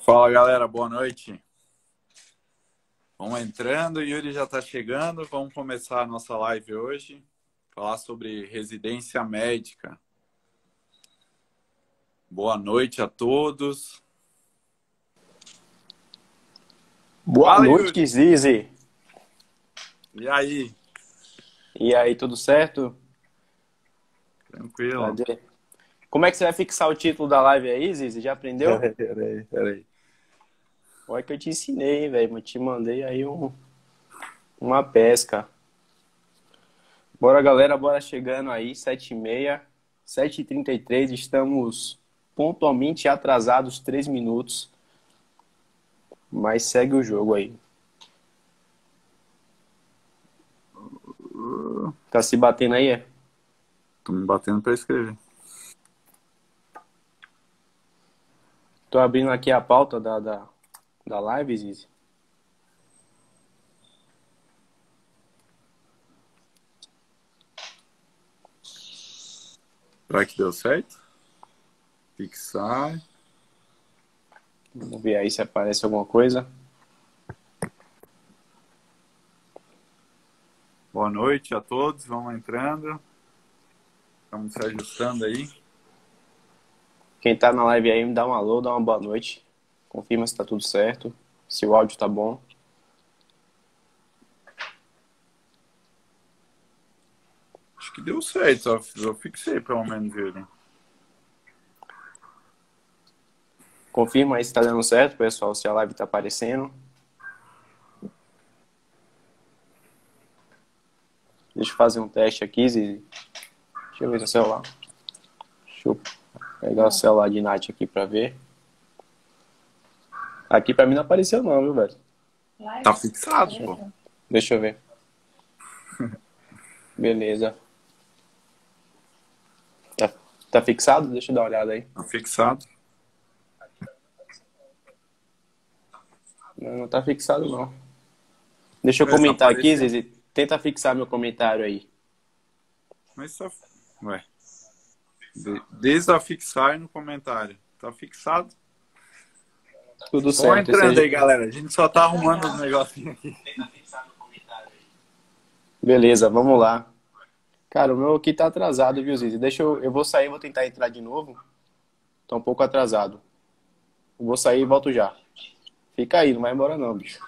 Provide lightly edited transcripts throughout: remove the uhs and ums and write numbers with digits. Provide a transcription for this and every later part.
Fala galera, boa noite. Vamos entrando, o Yuri já está chegando. Vamos começar a nossa live hoje. Falar sobre residência médica. Boa noite a todos. Boa Fala, noite, Yuri. Zizi. E aí? E aí, tudo certo? Tranquilo? Cadê? Como é que você vai fixar o título da live aí, Zizi? Já aprendeu? Peraí. Olha que eu te ensinei, hein, velho. Eu te mandei aí uma pesca. Bora, galera, bora chegando aí, 7h30, 7h33. Estamos pontualmente atrasados 3 minutos, mas segue o jogo aí. Tá se batendo aí, é? Tô me batendo para escrever. Tô abrindo aqui a pauta da live, Zizi. Será que deu certo? Fixar. Vamos ver aí se aparece alguma coisa. Boa noite a todos. Vamos entrando. Estamos se ajustando aí. Quem tá na live aí, me dá um alô, dá uma boa noite. Confirma se tá tudo certo, se o áudio tá bom. Acho que deu certo. Eu fixei pelo menos ele. Confirma aí se tá dando certo, pessoal, se a live tá aparecendo. Deixa eu fazer um teste aqui, Zizi. Deixa eu ver no celular. Deixa eu pegar o celular de Nath aqui pra ver. Aqui pra mim não apareceu não, viu, velho? Tá fixado, pô. Deixa eu ver. Beleza. Tá, tá fixado? Deixa eu dar uma olhada aí. Tá fixado. Não, não tá fixado não. Deixa eu Tá comentar aqui, aparecendo. Zizi. Tenta fixar meu comentário aí. Mas tá. Ué. Desafixar no comentário. Tá fixado? Tudo Vamos certo. entrando aí, galera. A gente só tá arrumando os negocinhos aqui. Beleza, vamos lá. Cara, o meu aqui tá atrasado, viu, Zizi? Eu vou sair, vou tentar entrar de novo. Tá um pouco atrasado. Eu vou sair e volto já. Fica aí, não vai embora não, bicho.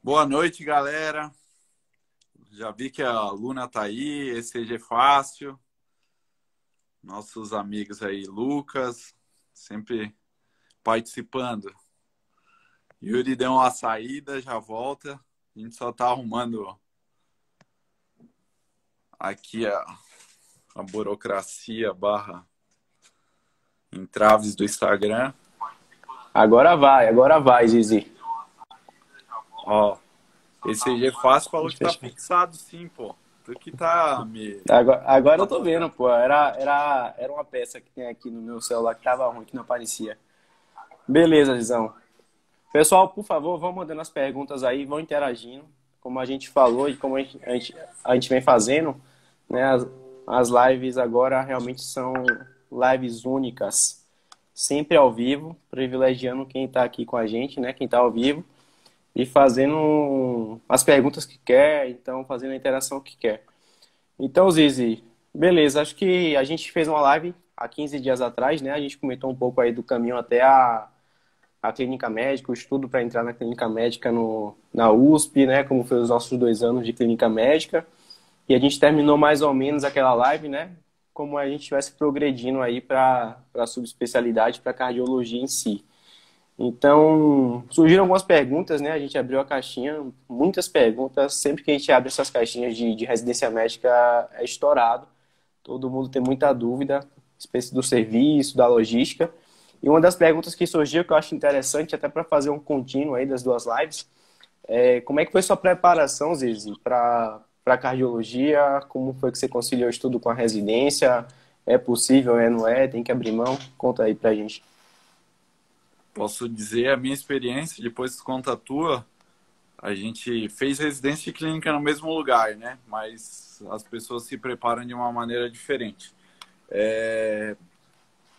Boa noite, galera. Já vi que a Luna tá aí, ECG Fácil. Nossos amigos aí, Lucas, sempre participando. Yuri deu uma saída, já volta. A gente só tá arrumando aqui a burocracia barra entraves do Instagram. Agora vai, Zizi. Ó, ECG Fácil falou Deixa que eu tá fechar. fixado sim, pô. Tu que tá me Agora eu tô vendo, atrapalhando. pô. Era uma peça que tem aqui no meu celular que tava ruim, que não aparecia. Beleza, Zizão. Pessoal, por favor, vão mandando as perguntas aí, vão interagindo. Como a gente falou e como a gente vem fazendo, né? As lives agora realmente são lives únicas. Sempre ao vivo, privilegiando quem está aqui com a gente, né? Quem está ao vivo. E fazendo as perguntas que quer, então fazendo a interação que quer. Então, Zizi, beleza, acho que a gente fez uma live há 15 dias atrás, né? A gente comentou um pouco aí do caminho até a clínica médica, o estudo para entrar na clínica médica na USP, né? Como foi os nossos 2 anos de clínica médica. E a gente terminou mais ou menos aquela live, né? Como a gente estivesse progredindo aí para a subespecialidade, para cardiologia em si. Então, surgiram algumas perguntas, né? A gente abriu a caixinha, muitas perguntas. Sempre que a gente abre essas caixinhas de residência médica, é estourado. Todo mundo tem muita dúvida, espécie do serviço, da logística. E uma das perguntas que surgiu, que eu acho interessante, até para fazer um contínuo aí das duas lives, é como é que foi sua preparação, Zizi, para cardiologia? Como foi que você conciliou o estudo com a residência? É possível, não é? Tem que abrir mão? Conta aí pra gente. Posso dizer a minha experiência, depois tu conta a tua. a gente fez residência de clínica no mesmo lugar, né? Mas as pessoas se preparam de uma maneira diferente.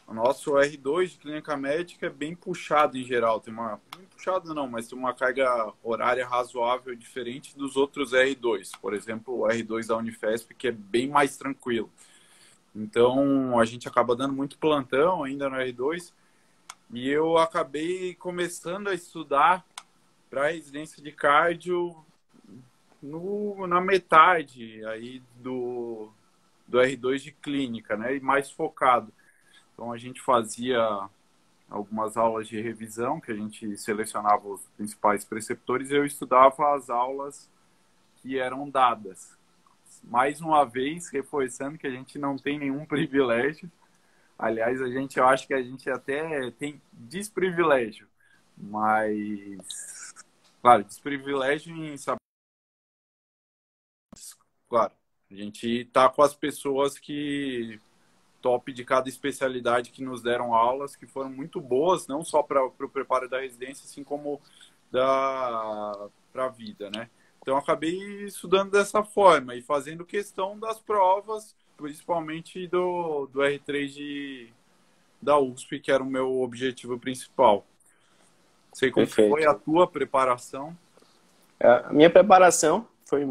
O nosso R2 de clínica médica é bem puxado em geral. Bem puxado não, mas tem uma carga horária razoável diferente dos outros R2. Por exemplo, o R2 da Unifesp, que é bem mais tranquilo. Então, a gente acaba dando muito plantão ainda no R2. E eu acabei começando a estudar para residência de cardio na metade aí do R2 de clínica, né? E mais focado. Então, a gente fazia algumas aulas de revisão, que a gente selecionava os principais preceptores, e eu estudava as aulas que eram dadas. Mais uma vez, reforçando que a gente não tem nenhum privilégio. Aliás, eu acho que a gente até tem desprivilégio. Mas, claro, desprivilégio em saber. Claro, a gente está com as pessoas que top de cada especialidade que nos deram aulas, que foram muito boas, não só para o preparo da residência, assim como para a vida, né? Então, eu acabei estudando dessa forma e fazendo questão das provas, principalmente do R3 da USP, que era o meu objetivo principal. Sei como foi a tua preparação. A minha preparação foi,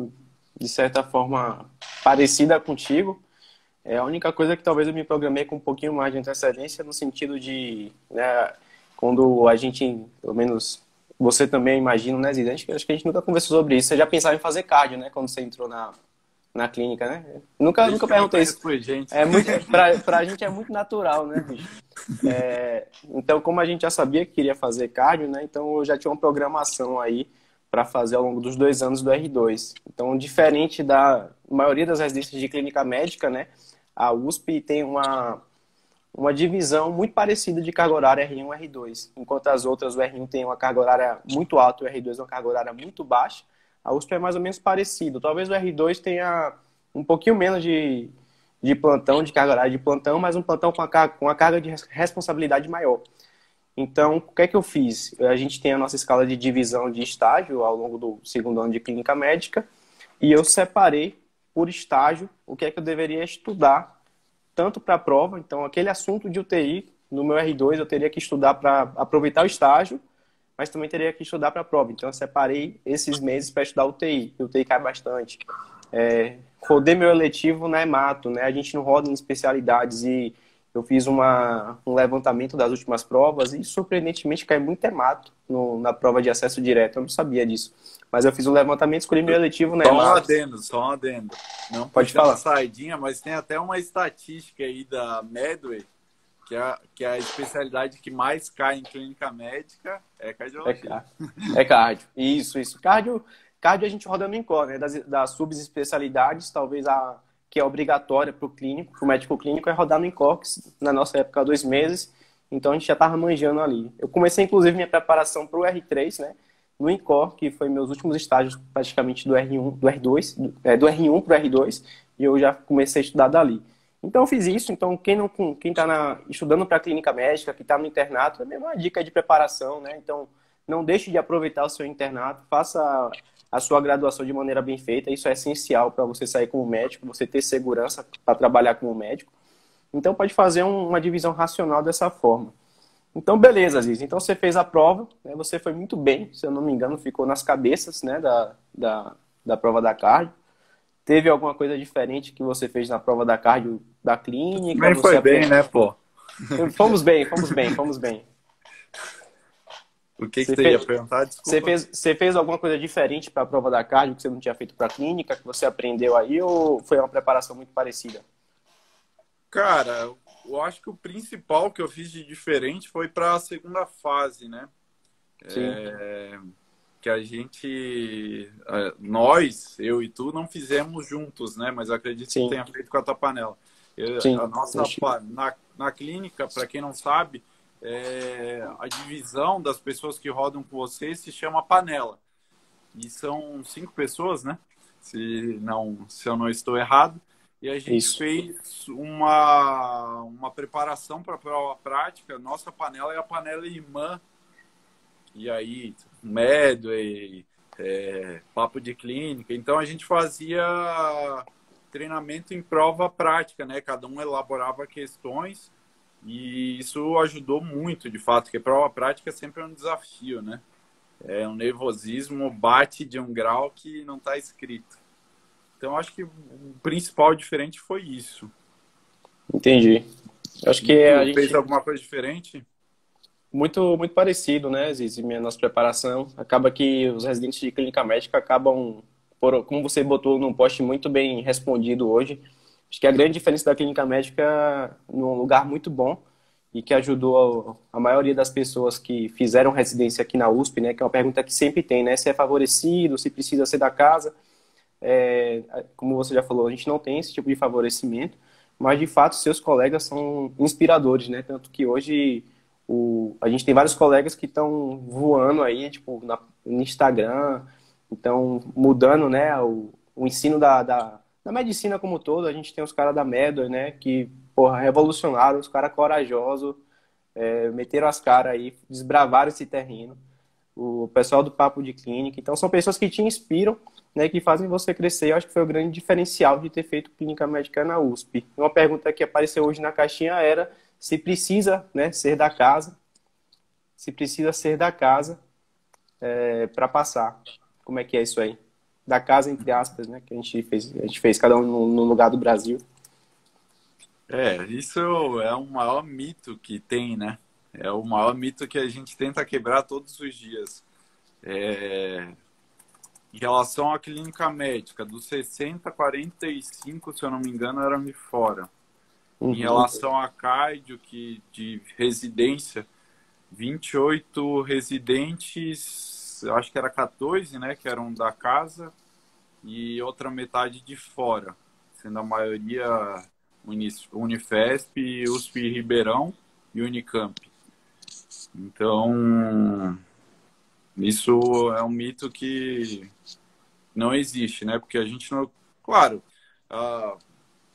de certa forma, parecida contigo. A única coisa que talvez eu me programei com um pouquinho mais de antecedência, no sentido de, né, quando a gente, pelo menos você também imagina, né, Zidane? Acho que a gente nunca conversou sobre isso. Você já pensava em fazer cardio, né, quando você entrou na clínica, né? Nunca perguntei isso. Pra gente é muito natural, né, bicho? Então, como a gente já sabia que queria fazer cardio, né, então eu já tinha uma programação aí para fazer ao longo dos 2 anos do R2. Então, diferente da maioria das residências de clínica médica, né, a USP tem uma divisão muito parecida de carga horária R1 e R2. Enquanto as outras, o R1 tem uma carga horária muito alta, o R2 uma carga horária muito baixa, a USP é mais ou menos parecido. Talvez o R2 tenha um pouquinho menos de plantão, de carga horária de plantão, mas um plantão com uma carga de responsabilidade maior. Então, o que é que eu fiz? A gente tem a nossa escala de divisão de estágio ao longo do 2º ano de clínica médica e eu separei por estágio o que é que eu deveria estudar tanto para a prova. Então, aquele assunto de UTI, no meu R2, eu teria que estudar para aproveitar o estágio, mas também teria que estudar para a prova. Então, eu separei esses meses para estudar UTI, que UTI cai bastante. Rodei meu eletivo na hemato, né? A gente não roda em especialidades e eu fiz um levantamento das últimas provas e, surpreendentemente, cai muito hemato na prova de acesso direto. Eu não sabia disso. Mas eu fiz um levantamento, escolhi meu eletivo na hemato. Só um adendo. Não pode falar. Uma saidinha, mas tem até uma estatística aí da Medway, que é a especialidade que mais cai em clínica médica, é cardiologia. É cardio. Isso. Cardio a gente roda no INCOR, né? Das subespecialidades, talvez a que é obrigatória para o clínico, para o médico clínico, é rodar no INCOR, que na nossa época, 2 meses. Então, a gente já estava manjando ali. Eu comecei, inclusive, minha preparação para o R3, né? No INCOR, que foi meus últimos estágios, praticamente do R1, do R2, do R1 para o R2, e eu já comecei a estudar dali. Então, eu fiz isso. Então, quem está estudando para clínica médica, que está no internato, é mesmo uma dica de preparação, né? Então, não deixe de aproveitar o seu internato, faça a sua graduação de maneira bem feita. Isso é essencial para você sair como médico, você ter segurança para trabalhar como médico. Então, pode fazer uma divisão racional dessa forma. Então, beleza, Aziz. Então, você fez a prova, né? Você foi muito bem, se eu não me engano, ficou nas cabeças, né, da prova da cardio. Teve alguma coisa diferente que você fez na prova da cardio da clínica? Também foi bem, né, pô? Fomos bem. O que você ia perguntar? Desculpa. Você fez alguma coisa diferente para a prova da cardio que você não tinha feito para a clínica, que você aprendeu aí, ou foi uma preparação muito parecida? Cara, eu acho que o principal que eu fiz de diferente foi para a segunda fase, né? Sim. Que a gente, nós, eu e tu, não fizemos juntos, né? Mas eu acredito que tenha feito com a tua panela. A nossa, na clínica, para quem não sabe, a divisão das pessoas que rodam com você se chama panela. E são 5 pessoas, né? Se eu não estou errado. E a gente fez uma preparação para a prova prática. Nossa panela é a panela IMAN. E aí, Medway, papo de clínica. Então a gente fazia treinamento em prova prática, né? Cada um elaborava questões e isso ajudou muito, de fato, porque prova prática sempre é um desafio, né? É um nervosismo, bate de um grau que não está escrito. Então acho que o principal diferente foi isso. Entendi. Acho que E a tu fez gente alguma coisa diferente? muito parecido, né, Zizi, minha nossa preparação. Acaba que os residentes de clínica médica acabam, como você botou num post muito bem respondido hoje, acho que a grande diferença da clínica médica num lugar muito bom e que ajudou a maioria das pessoas que fizeram residência aqui na USP, né, que é uma pergunta que sempre tem, né, se é favorecido, se precisa ser da casa. Como você já falou, a gente não tem esse tipo de favorecimento, mas de fato seus colegas são inspiradores, né? Tanto que hoje a gente tem vários colegas que estão voando aí, tipo, no Instagram, então mudando, né, o ensino da medicina como um todo. A gente tem os caras da Medor, né, que, porra, revolucionaram, os caras corajosos, meteram as caras aí, desbravaram esse terreno. O pessoal do Papo de Clínica. Então, são pessoas que te inspiram, né, que fazem você crescer. Eu acho que foi o grande diferencial de ter feito clínica médica na USP. Uma pergunta que apareceu hoje na caixinha era se precisa, né, ser da casa, se precisa ser da casa para passar. Como é que é isso aí? Da casa, entre aspas, né, que a gente fez cada um no lugar do Brasil. Isso é o maior mito que tem, né? É o maior mito que a gente tenta quebrar todos os dias. Em relação à clínica médica, dos 60, 45, se eu não me engano, eram de fora. Em Uhum. relação à cardio, que de residência, 28 residentes, eu acho que era 14, né, que eram da casa, e outra metade de fora, sendo a maioria Unifesp, USP Ribeirão e Unicamp. Então, isso é um mito que não existe, né? Porque a gente não... Claro,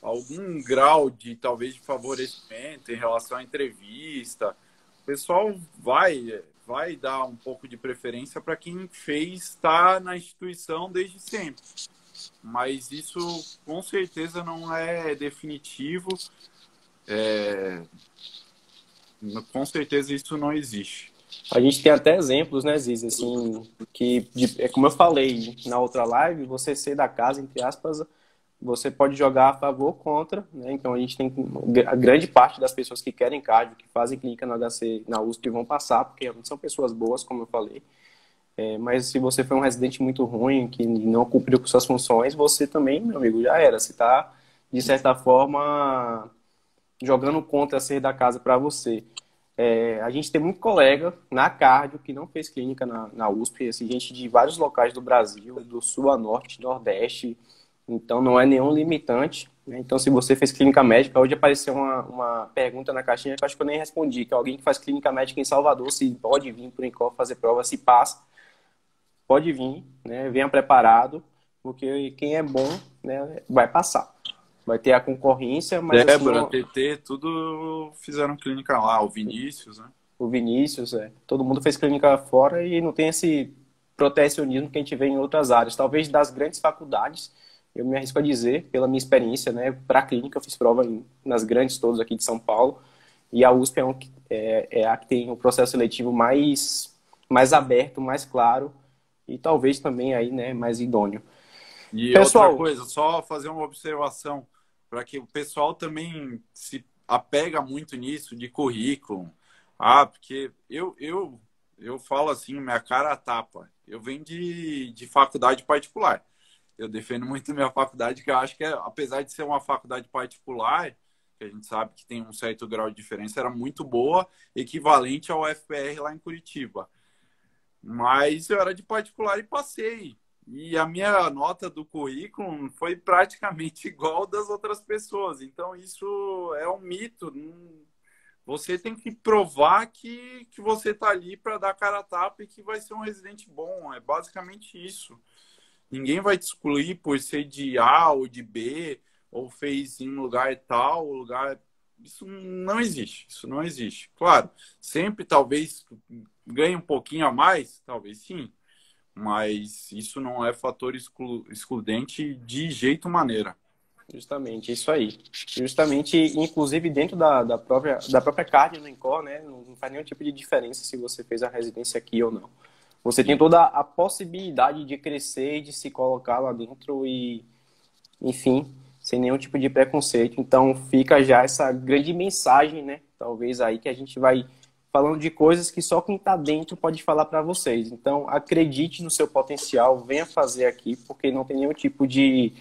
algum grau de, talvez, de favorecimento em relação à entrevista, o pessoal vai dar um pouco de preferência para quem fez estar na instituição desde sempre. Mas isso, com certeza, não é definitivo. Com certeza, isso não existe. A gente tem até exemplos, né, Ziz, assim, é como eu falei na outra live, você ser da casa, entre aspas, você pode jogar a favor ou contra, né? Então a gente tem a grande parte das pessoas que querem cardio, que fazem clínica no HC, na USP, vão passar, porque são pessoas boas, como eu falei. Mas se você foi um residente muito ruim, que não cumpriu com suas funções, você também, meu amigo, já era. Você está, de certa forma, jogando contra ser da casa para você. A gente tem muito colega na cardio que não fez clínica na USP, assim, gente de vários locais do Brasil, do sul a norte, nordeste, então não é nenhum limitante, né? Então, se você fez clínica médica, hoje apareceu uma pergunta na caixinha que eu acho que eu nem respondi, que é alguém que faz clínica médica em Salvador, se pode vir para o INCOR fazer prova, se passa, pode vir, né? Venha preparado, porque quem é bom, né, vai passar. Vai ter a concorrência, mas assim, Débora, não, TT, tudo fizeram clínica lá, o Vinícius, né? o Vinícius, todo mundo fez clínica fora e não tem esse protecionismo que a gente vê em outras áreas. Talvez das grandes faculdades, eu me arrisco a dizer, pela minha experiência, né, para a clínica, eu fiz prova nas grandes todas aqui de São Paulo, e a USP é a que tem o processo seletivo mais aberto, mais claro, e talvez também aí, né, mais idôneo. E outra Pessoal, coisa, só fazer uma observação, para que o pessoal também se apega muito nisso de currículo. Porque eu falo assim, minha cara a tapa. Eu venho de faculdade particular. Eu defendo muito minha faculdade, que eu acho que, apesar de ser uma faculdade particular, que a gente sabe que tem um certo grau de diferença, era muito boa, equivalente ao FPR lá em Curitiba. Mas eu era de particular e passei. E a minha nota do currículo foi praticamente igual das outras pessoas. Então, isso é um mito. Você tem que provar que você está ali para dar cara a tapa e que vai ser um residente bom. É basicamente isso. Ninguém vai te excluir por ser de A ou de B, ou fez em lugar tal, lugar. Isso não existe. Isso não existe. Claro, sempre talvez ganhe um pouquinho a mais, talvez sim. mas isso não é fator excludente de jeito maneira. Justamente, isso aí. Justamente, inclusive dentro da própria carne no Incor, né? Não faz nenhum tipo de diferença se você fez a residência aqui ou não. Você tem toda a possibilidade de crescer e de se colocar lá dentro e, enfim, sem nenhum tipo de preconceito. Então fica já essa grande mensagem, né? Talvez aí que a gente vai falando de coisas que só quem está dentro pode falar para vocês. Então acredite no seu potencial, venha fazer aqui, porque não tem nenhum tipo de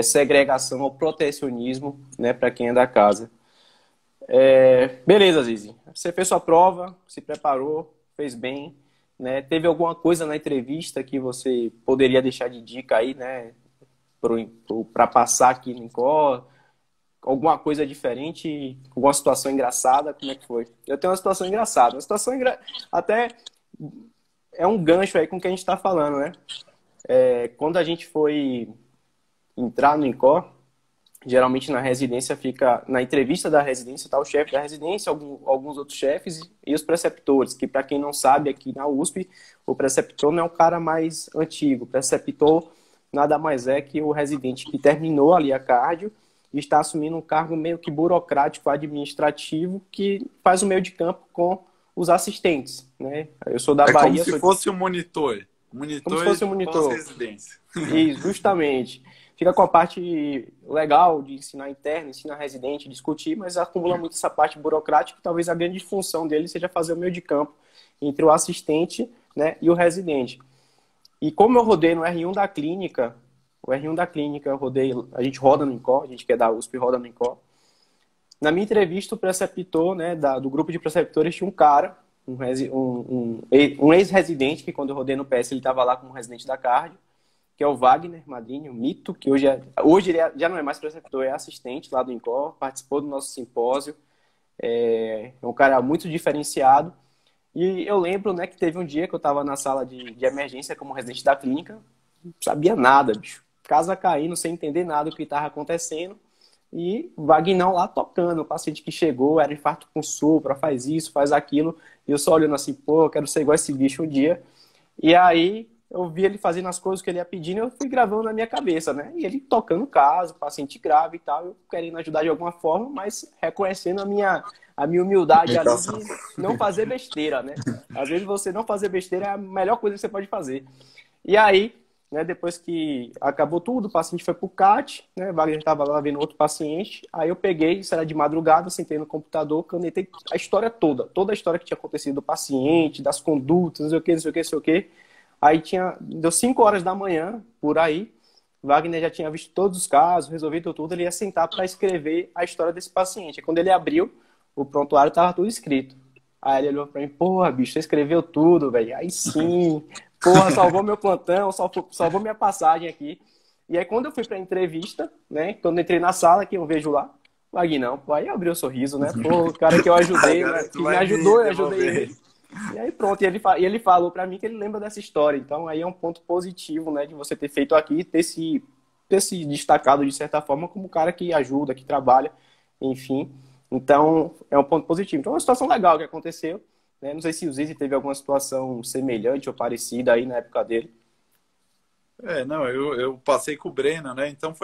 segregação ou protecionismo, né, para quem é da casa. Beleza, Zizi. Você fez sua prova, se preparou, fez bem, né? Teve alguma coisa na entrevista que você poderia deixar de dica aí, né, para passar aqui no Incor? Alguma coisa diferente, alguma situação engraçada? Como é que foi? Eu tenho uma situação engraçada. Até é um gancho aí com o que a gente está falando, né? Quando a gente foi entrar no Incor, geralmente na residência fica, na entrevista da residência está o chefe da residência, alguns outros chefes e os preceptores, que para quem não sabe, aqui na USP, o preceptor não é o cara mais antigo. O preceptor nada mais é que o residente que terminou ali a cardio e está assumindo um cargo meio que burocrático, administrativo, que faz o meio de campo com os assistentes, né? Eu sou da Bahia. Como se fosse um monitor. Como se fosse um monitor. Pós-residência. Isso, justamente. Fica com a parte legal de ensinar interno, ensinar residente, discutir, mas acumula muito essa parte burocrática. Talvez a grande função dele seja fazer o meio de campo entre o assistente, né, e o residente. E como eu rodei no R1 da clínica, o R1 da clínica eu rodei, a gente roda no Incor, a gente que é da USP roda no Incor. Na minha entrevista, o preceptor, né, do grupo de preceptores, tinha um cara, um ex-residente, que quando eu rodei no PS ele estava lá como residente da cardio, que é o Wagner Madrinho, mito, que hoje ele já não é mais preceptor, é assistente lá do Incor, participou do nosso simpósio, é um cara muito diferenciado. E eu lembro, né, que teve um dia que eu estava na sala de emergência como residente da clínica, não sabia nada, bicho. Casa caindo, sem entender nada do que estava acontecendo. E o Vagnão lá tocando, o paciente que chegou, era infarto com supra, faz isso, faz aquilo. E eu só olhando assim, pô, eu quero ser igual esse bicho um dia. E aí eu vi ele fazendo as coisas que ele ia pedindo e eu fui gravando na minha cabeça, né? E ele tocando o caso, paciente grave e tal, eu querendo ajudar de alguma forma, mas reconhecendo a minha humildade ali de não fazer besteira, né? Às vezes você não fazer besteira é a melhor coisa que você pode fazer. E aí, né, depois que acabou tudo, o paciente foi pro CAT, né? O Wagner estava lá vendo outro paciente, aí eu peguei, isso era de madrugada, sentei no computador, canetei a história toda a história que tinha acontecido do paciente, das condutas, não sei o que, não sei o que, não sei o que. Aí deu 5 horas da manhã, por aí, Wagner já tinha visto todos os casos, resolvido tudo, ele ia sentar para escrever a história desse paciente. E quando ele abriu, o prontuário estava tudo escrito. Aí ele olhou para mim, porra, bicho, você escreveu tudo, velho. Aí sim, porra, salvou meu plantão, salvou minha passagem aqui. E aí quando eu fui para a entrevista, né, quando eu entrei na sala, que eu vejo lá, Vagnão, pô, aí abriu o sorriso, né? Pô, o cara que eu ajudei, né, que me ajudou, eu ajudei ele. E aí pronto, e ele falou pra mim que ele lembra dessa história. Então aí é um ponto positivo, né, de você ter feito aqui, ter se destacado de certa forma como um cara que ajuda, que trabalha, enfim. Então é um ponto positivo. Então é uma situação legal que aconteceu, né? Não sei se o Zizi teve alguma situação semelhante ou parecida aí na época dele. Não, eu passei com o Breno, né? Então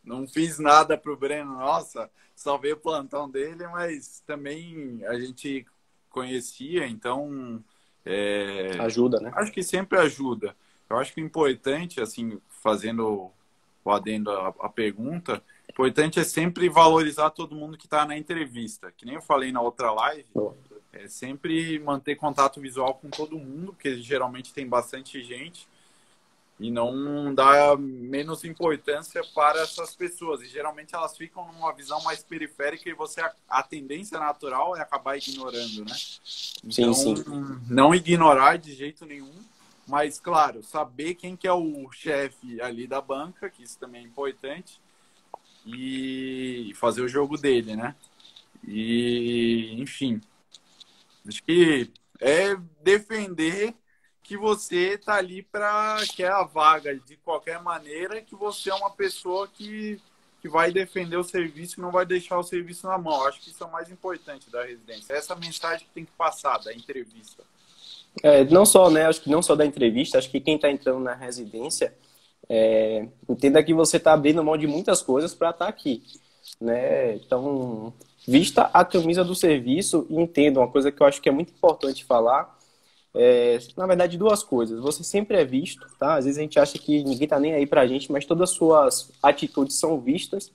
não fiz nada pro Breno, nossa, salvei o plantão dele, mas também a gente conhecia, então Ajuda, né? acho que sempre ajuda. Eu acho que o importante, assim, fazendo o adendo à pergunta, o importante é sempre valorizar todo mundo que está na entrevista. Que nem eu falei na outra live, é sempre manter contato visual com todo mundo, porque geralmente tem bastante gente, e não dar menos importância para essas pessoas. E geralmente elas ficam numa visão mais periférica e a tendência natural é acabar ignorando, né? Então, sim. Não ignorar de jeito nenhum, mas, claro, saber quem que é o chefe ali da banca, que isso também é importante, e fazer o jogo dele, né? E, enfim, acho que é defender que você está ali para quer a vaga de qualquer maneira, que você é uma pessoa que vai defender o serviço e não vai deixar o serviço na mão. Acho que isso é o mais importante da residência. Essa mensagem que tem que passar da entrevista. Não só, né, acho que não só da entrevista, acho que quem está entrando na residência, entenda que você está abrindo mão de muitas coisas para estar aqui, né? Então, vista a camisa do serviço e entenda uma coisa que eu acho que é muito importante falar, na verdade, duas coisas. Você sempre é visto, tá? Às vezes a gente acha que ninguém tá nem aí pra gente, mas todas as suas atitudes são vistas,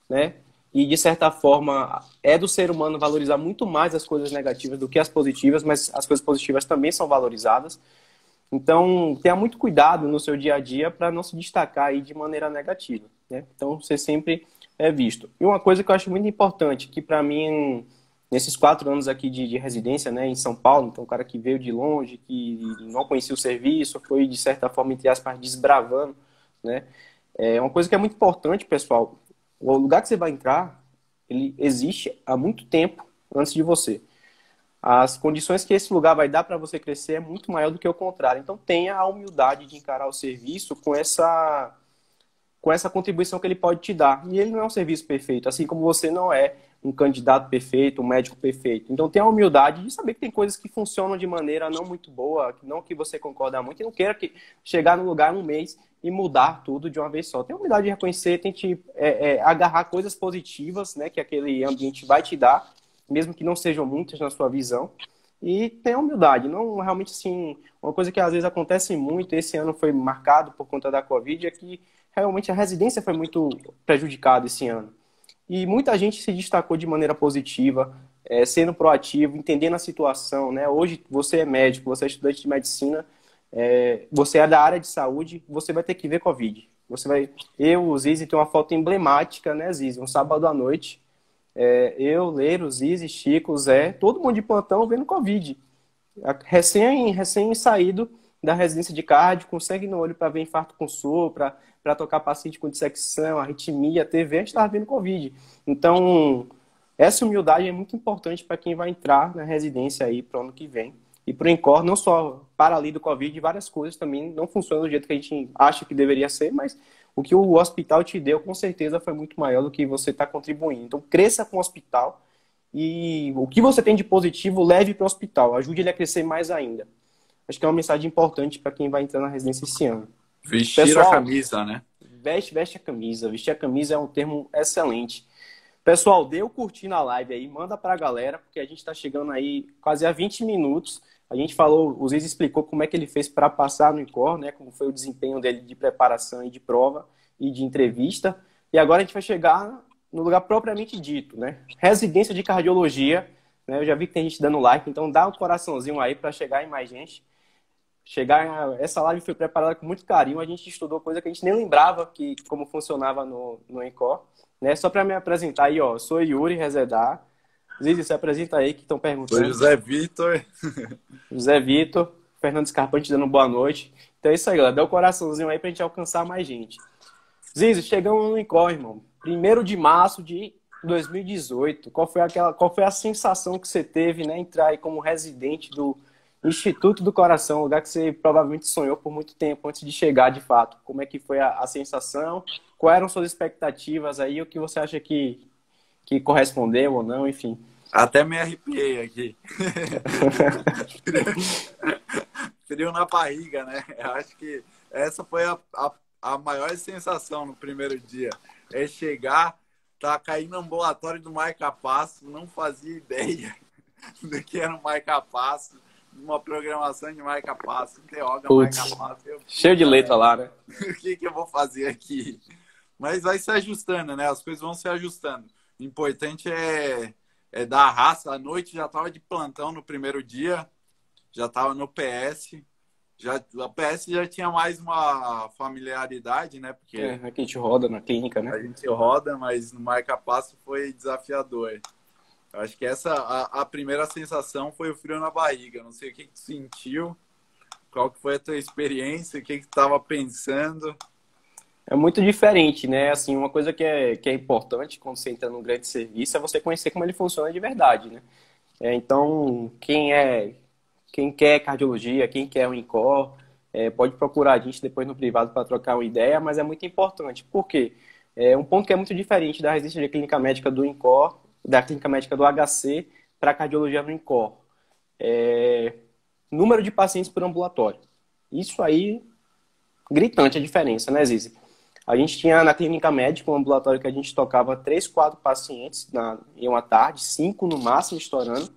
né? E, de certa forma, é do ser humano valorizar muito mais as coisas negativas do que as positivas, mas as coisas positivas também são valorizadas. Então, tenha muito cuidado no seu dia a dia para não se destacar aí de maneira negativa, né? Então, você sempre é visto. E uma coisa que eu acho muito importante, que para mim, nesses 4 anos aqui de residência, né, em São Paulo, então, um cara que veio de longe, que não conhecia o serviço, foi, de certa forma, entre aspas, desbravando, né? Uma coisa que é muito importante, pessoal, o lugar que você vai entrar, ele existe há muito tempo antes de você. As condições que esse lugar vai dar para você crescer é muito maior do que o contrário. Então tenha a humildade de encarar o serviço com essa contribuição que ele pode te dar. E ele não é um serviço perfeito, assim como você não é um candidato perfeito, um médico perfeito. Então tenha a humildade de saber que tem coisas que funcionam de maneira não muito boa, não que você concorda muito, e não queira chegar no lugar um mês e mudar tudo de uma vez só. Tenha a humildade de reconhecer, tente agarrar coisas positivas, né, que aquele ambiente vai te dar, mesmo que não sejam muitas na sua visão, e tenha humildade. Não, realmente, assim, uma coisa que às vezes acontece muito, esse ano foi marcado por conta da Covid, é que realmente a residência foi muito prejudicada esse ano. E muita gente se destacou de maneira positiva, sendo proativo, entendendo a situação, né? Hoje você é médico, você é estudante de medicina, você é da área de saúde, você vai ter que ver Covid. O Zizi, tem uma foto emblemática, né, Zizi? Um sábado à noite, eu, Leiro, Zizi, Chico, Zé, todo mundo de plantão vendo Covid. Recém saído da residência de cardio, com sangue no olho para ver infarto com sopro, para tocar paciente com dissecção, arritmia, TV, a gente estava vendo Covid. Então, essa humildade é muito importante para quem vai entrar na residência aí para o ano que vem. E para o INCOR, não só para ali do Covid, várias coisas também não funcionam do jeito que a gente acha que deveria ser, mas o que o hospital te deu, com certeza, foi muito maior do que você está contribuindo. Então, cresça com o hospital e o que você tem de positivo, leve para o hospital. Ajude ele a crescer mais ainda. Acho que é uma mensagem importante para quem vai entrar na residência esse ano. Vestir a Pessoal, camisa, né? veste a camisa. Vestir a camisa é um termo excelente. Pessoal, dê o curtir na live aí, manda para a galera, porque a gente está chegando aí quase a 20 minutos. A gente falou, o Ziz explicou como é que ele fez para passar no INCOR, né? Como foi o desempenho dele de preparação e de prova e de entrevista. E agora a gente vai chegar no lugar propriamente dito, né? Residência de cardiologia, né? Eu já vi que tem gente dando like, então dá um coraçãozinho aí para chegar em mais gente. Essa live foi preparada com muito carinho, a gente estudou coisa que a gente nem lembrava como funcionava no INCOR, né? Só para me apresentar aí, ó, sou Yuri Rezedar. Zizi, se apresenta aí que estão Sou perguntando. José Vitor. José Vitor, Fernando Scarpante dando boa noite. Então é isso aí, galera. Dá o coraçãozinho aí pra gente alcançar mais gente. Zizi, chegamos no INCOR, irmão. 1º de março de 2018. Qual foi a sensação que você teve, né? Entrar aí como residente do Instituto do Coração, lugar que você provavelmente sonhou por muito tempo antes de chegar de fato. Como é que foi a sensação? Quais eram suas expectativas aí? O que você acha que correspondeu ou não, enfim. Até me arrepiei aqui. Frio na barriga, né? Eu acho que essa foi a maior sensação no primeiro dia. É chegar, tá caindo no ambulatório do marca-passo, não fazia ideia do que era um marca-passo, uma programação de marca-passo, interroga marca-passo. Cheio de letra lá, né? O que eu vou fazer aqui? Mas vai se ajustando, né? As coisas vão se ajustando. O importante é dar a raça. À noite já estava de plantão no primeiro dia, já estava no PS. A PS já tinha mais uma familiaridade, né? Porque aqui a gente roda na clínica, né? a gente roda, mas no marca-passo foi desafiador. Eu acho que a primeira sensação foi o frio na barriga. Não sei o que tu sentiu, qual que foi a tua experiência, o que tu estava pensando. É muito diferente, né? Assim, uma coisa que é importante quando você entra num grande serviço é você conhecer como ele funciona de verdade, né? Então, quem quer cardiologia, quem quer o INCOR, pode procurar a gente depois no privado para trocar uma ideia, mas é muito importante. Por quê? Um ponto que é muito diferente da residência de clínica médica do INCOR, da clínica médica do HC para cardiologia no INCOR. número de pacientes por ambulatório. Isso aí, gritante a diferença, né, Zizi? A gente tinha na clínica médica um ambulatório que a gente tocava 3, 4 pacientes em uma tarde, 5 no máximo estourando.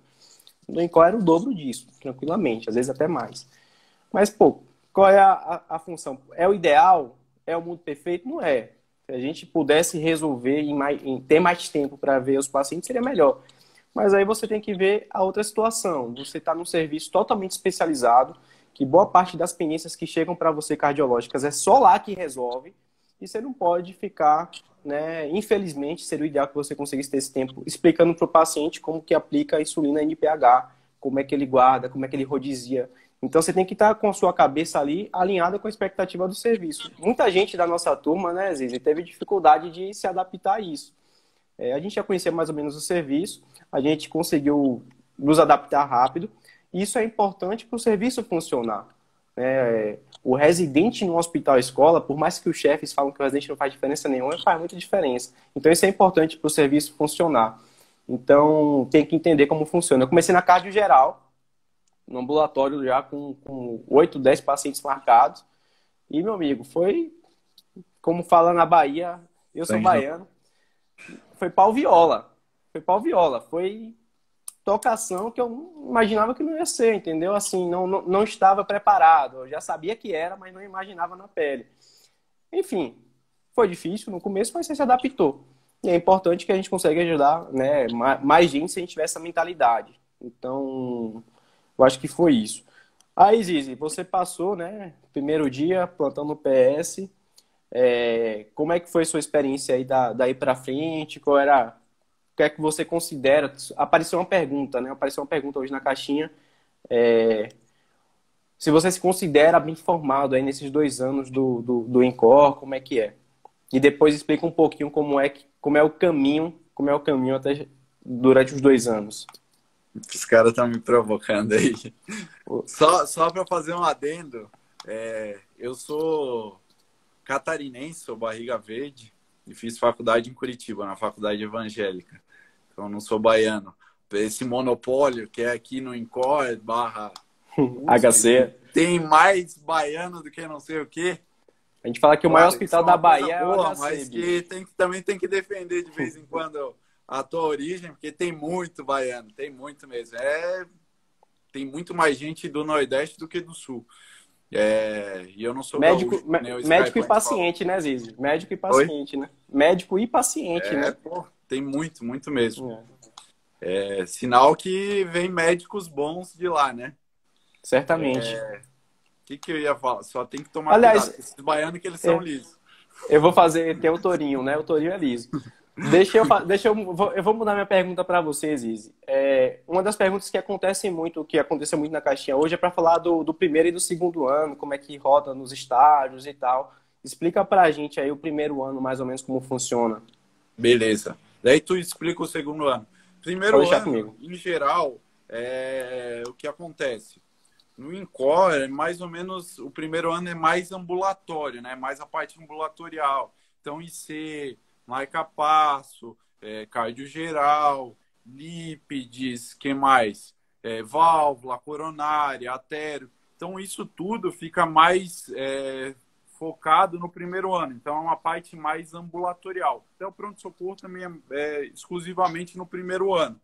No INCOR era o dobro disso, tranquilamente, às vezes até mais. Mas, pô, qual é a função? É o ideal? É o mundo perfeito? Não é. Se a gente pudesse resolver em ter mais tempo para ver os pacientes, seria melhor. Mas aí você tem que ver a outra situação. Você está num serviço totalmente especializado, que boa parte das pendências que chegam para você cardiológicas é só lá que resolve, e você não pode ficar, né? Infelizmente, seria o ideal que você conseguisse ter esse tempo explicando para o paciente como que aplica a insulina NPH, como é que ele guarda, como é que ele rodizia. Então você tem que estar com a sua cabeça ali alinhada com a expectativa do serviço. Muita gente da nossa turma, né, Zizi, teve dificuldade de se adaptar a isso. A gente já conhecia mais ou menos o serviço, a gente conseguiu nos adaptar rápido, e isso é importante para o serviço funcionar. O residente no hospital escola, por mais que os chefes falam que o residente não faz diferença nenhuma, faz muita diferença. Então isso é importante para o serviço funcionar. Então tem que entender como funciona. Eu comecei na cardio geral, no ambulatório já com 8, 10 pacientes marcados, e, meu amigo, foi, como fala na Bahia, eu sou baiano, foi pau viola. Foi pau viola. Foi tocação que eu imaginava que não ia ser, entendeu? Assim, não estava preparado. Eu já sabia que era, mas não imaginava na pele. Enfim, foi difícil no começo, mas você se adaptou. E é importante que a gente consiga ajudar, né, mais gente se a gente tiver essa mentalidade. Então, eu acho que foi isso. Aí, Zizi, você passou, né, primeiro dia plantando o PS. Como é que foi sua experiência aí daí para frente? Qual era, o que é que você considera? Apareceu uma pergunta, né? Apareceu uma pergunta hoje na caixinha. Se você se considera bem formado aí nesses 2 anos do INCOR, como é que é? E depois explica um pouquinho como é o caminho até durante os 2 anos. Os caras estão me provocando aí. Só para fazer um adendo, eu sou catarinense, sou barriga verde e fiz faculdade em Curitiba, na faculdade evangélica. Então não sou baiano. Esse monopólio que é aqui no INCOR barra HC. Tem mais baiano do que não sei o quê. A gente fala que o maior hospital da Bahia é o HC. Mas que também tem que defender de vez em quando a tua origem, porque tem muito baiano, tem muito mesmo. Tem muito mais gente do Nordeste do que do Sul. E eu não sou médico, gaúcho, médico e paciente, né, Zizi? Médico e paciente, né? Médico e paciente, né? Pô, tem muito, muito mesmo. Sinal que vem médicos bons de lá, né? Certamente. O que eu ia falar? Só tem que tomar cuidado com esses baianos que eles são lisos. Eu vou fazer, tem o Torinho, né? O Torinho é liso. Eu vou mudar minha pergunta para vocês, Izzy. Uma das perguntas que aconteceu muito na caixinha hoje é para falar do primeiro e do segundo ano, como é que roda nos estágios e tal. Explica para a gente aí o primeiro ano, mais ou menos, como funciona. Beleza. Daí tu explica o segundo ano. Primeiro ano, comigo. Em geral, o que acontece? No INCOR, mais ou menos, o primeiro ano é mais ambulatório, né? Mais a parte ambulatorial. Então, IC, marca-passo, cardio geral, lípides, que mais? Válvula, coronária, artério. Então, isso tudo fica mais focado no primeiro ano. Então, é uma parte mais ambulatorial. Até o pronto-socorro também é exclusivamente no primeiro ano.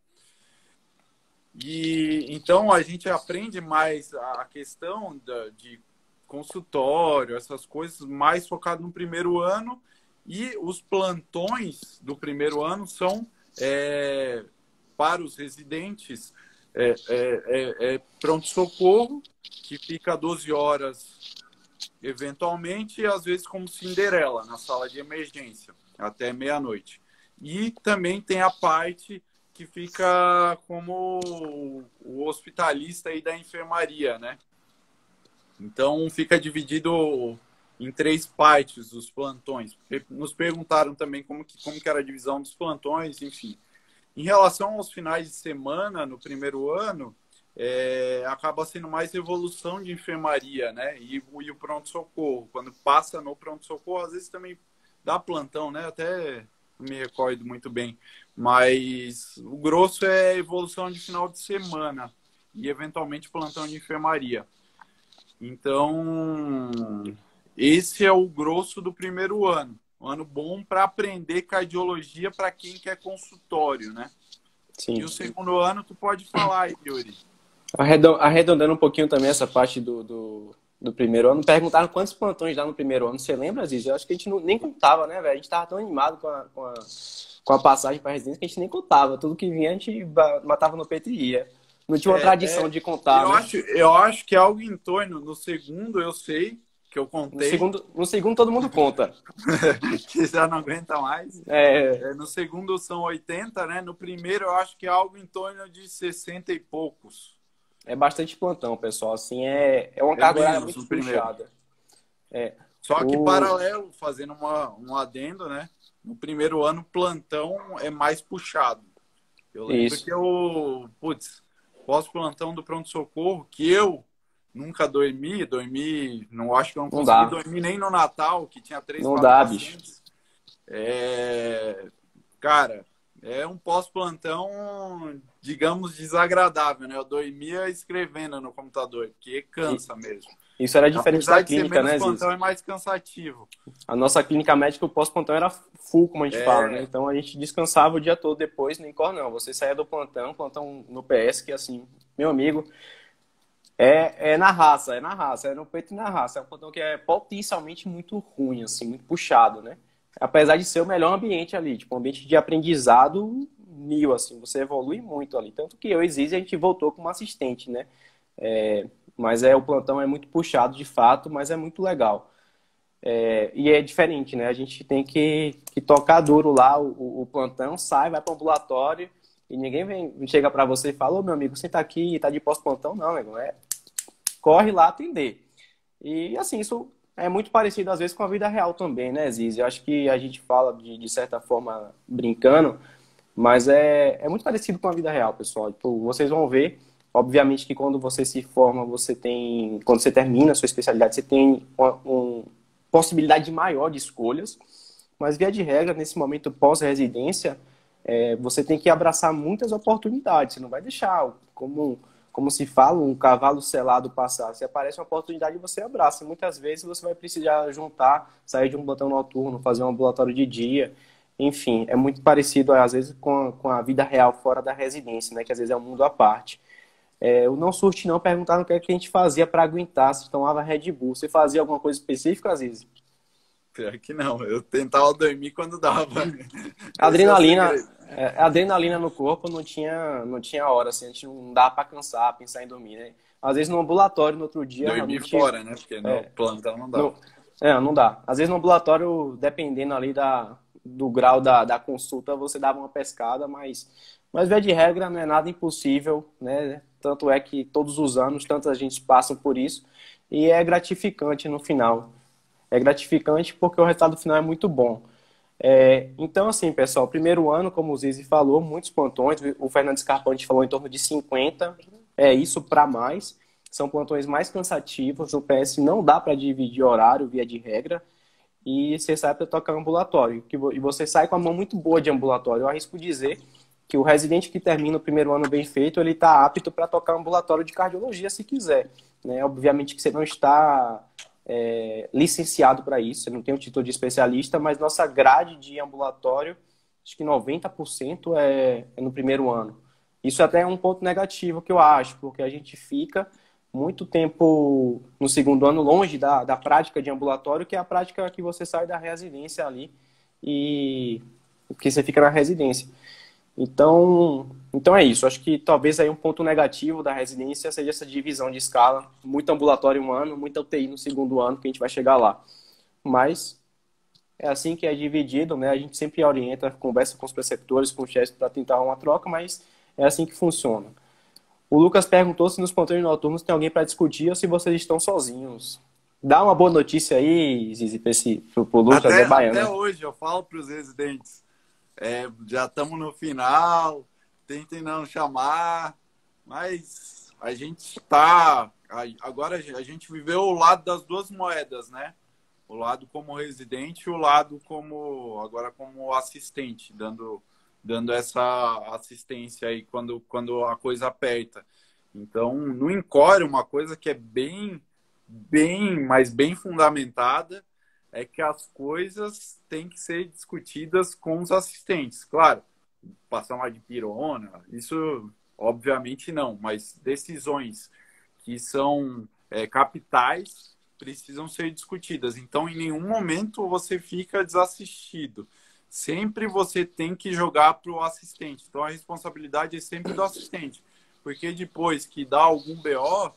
E então a gente aprende mais a questão de consultório, essas coisas mais focado no primeiro ano, e os plantões do primeiro ano são para os residentes pronto-socorro, que fica 12 horas eventualmente, e às vezes como Cinderela, na sala de emergência, até meia-noite. E também tem a parte que fica como o hospitalista aí da enfermaria, né? Então, fica dividido em 3 partes os plantões. Nos perguntaram também como que era a divisão dos plantões, enfim. Em relação aos finais de semana, no primeiro ano, acaba sendo mais evolução de enfermaria, né? E o pronto-socorro. Quando passa no pronto-socorro, às vezes também dá plantão, né? Até não me recordo muito bem. Mas o grosso é evolução de final de semana. e eventualmente plantão de enfermaria. Então, esse é o grosso do primeiro ano. Um ano bom para aprender cardiologia para quem quer consultório, né? Sim. E o segundo ano, tu pode falar aí, Yuri. Arredondando um pouquinho também essa parte do primeiro ano, perguntaram quantos plantões dá no primeiro ano. Você lembra, Ziz? Eu acho que a gente nem contava, né, velho? A gente tava tão animado com a passagem para residência que a gente nem contava. Tudo que vinha a gente matava no peito e ia. Não tinha uma tradição de contar, né? Eu acho que é algo em torno. No segundo, eu sei que eu contei. No segundo todo mundo conta. Que já não aguenta mais. No segundo são 80, né? No primeiro, eu acho que é algo em torno de 60 e poucos. É bastante plantão, pessoal. Assim, é uma carga horária muito puxada. Só que paralelo, fazendo um adendo, né? No primeiro ano, plantão é mais puxado. Eu lembro que pós-plantão do pronto-socorro, que eu nunca dormi, não acho que eu não consegui dormir nem no Natal, que tinha 3, 4 pacientes. Cara, é um pós-plantão, digamos, desagradável, né? Eu dormia escrevendo no computador, porque cansa mesmo. Isso era diferente da clínica, né, Ziz? O plantão é mais cansativo. A nossa clínica médica, o pós-plantão era full, como a gente fala, né? Então a gente descansava o dia todo depois, nem cor não. Você saía do plantão no PS, que assim, meu amigo, é na raça, é no peito e na raça. É um plantão que é potencialmente muito ruim, assim, muito puxado, né? Apesar de ser o melhor ambiente ali, tipo, um ambiente de aprendizado mil, assim, você evolui muito ali. Tanto que eu e Zizi, a gente voltou como assistente, né? Mas o plantão é muito puxado, de fato, mas é muito legal. E é diferente, né? A gente tem que tocar duro lá o plantão, vai para o ambulatório e ninguém chega para você e fala: ô, meu amigo, você tá aqui, tá de pós-plantão? Não, amigo, corre lá atender. E assim, isso é muito parecido às vezes com a vida real também, né, Zizi? Eu acho que a gente fala de certa forma brincando, mas é muito parecido com a vida real, pessoal. Tipo, vocês vão ver, obviamente que quando você se forma, quando você termina a sua especialidade, você tem uma possibilidade maior de escolhas, mas via de regra, nesse momento pós-residência, você tem que abraçar muitas oportunidades, você não vai deixar, como se fala, um cavalo selado passar. Se aparece uma oportunidade, você abraça. Muitas vezes você vai precisar sair de um plantão noturno, fazer um ambulatório de dia. Enfim, é muito parecido, às vezes, com a vida real fora da residência, né? Que às vezes é um mundo à parte. O Não Surte Não perguntaram o que a gente fazia para aguentar, se tomava Red Bull. Você fazia alguma coisa específica, às vezes? Pior que não, eu tentava dormir quando dava. Adrenalina no corpo não tinha hora, assim, a gente não dava para cansar, pensar em dormir, né? Às vezes no ambulatório, no outro dia... Dormir fora, né? Porque no plantão não dá. Não dá. Às vezes no ambulatório, dependendo ali do grau da consulta, você dava uma pescada, mas via de regra não é nada impossível, né? Tanto é que todos os anos, tanta gente passa por isso, e é gratificante no final. É gratificante porque o resultado final é muito bom. Então, assim, pessoal, primeiro ano, como o Zizi falou, muitos plantões, o Fernando Scarpante falou em torno de 50, isso para mais, são plantões mais cansativos, o PS não dá para dividir horário, via de regra, e você sai para tocar ambulatório, e você sai com a mão muito boa de ambulatório. Eu arrisco dizer que o residente que termina o primeiro ano bem feito, ele está apto para tocar ambulatório de cardiologia, se quiser, né? Obviamente que você não está... licenciado para isso, você não tem o título de especialista, mas nossa grade de ambulatório, acho que 90% é no primeiro ano. Isso até é um ponto negativo que eu acho, porque a gente fica muito tempo no segundo ano longe da prática de ambulatório, que é a prática que você sai da residência ali e que você fica na residência. Então é isso. Acho que talvez aí um ponto negativo da residência seja essa divisão de escala. Muito ambulatório um ano, muita UTI no segundo ano, que a gente vai chegar lá. Mas é assim que é dividido, né? A gente sempre orienta, conversa com os preceptores, com os chefes para tentar uma troca, mas é assim que funciona. O Lucas perguntou se nos plantões noturnos tem alguém para discutir ou se vocês estão sozinhos. Dá uma boa notícia aí, Zizi, pro Lucas, é baiano. Até hoje eu falo para os residentes. Já estamos no final, tentem não chamar, mas a gente está... Agora a gente viveu o lado das duas moedas, né? O lado como residente e o lado agora como assistente, dando essa assistência aí quando a coisa aperta. Então, no Encore, uma coisa que é mas bem fundamentada, é que as coisas têm que ser discutidas com os assistentes. Claro, passar uma de pirona, isso obviamente não, mas decisões que são capitais precisam ser discutidas. Então, em nenhum momento você fica desassistido. Sempre você tem que jogar para o assistente. Então, a responsabilidade é sempre do assistente. Porque depois que dá algum BO,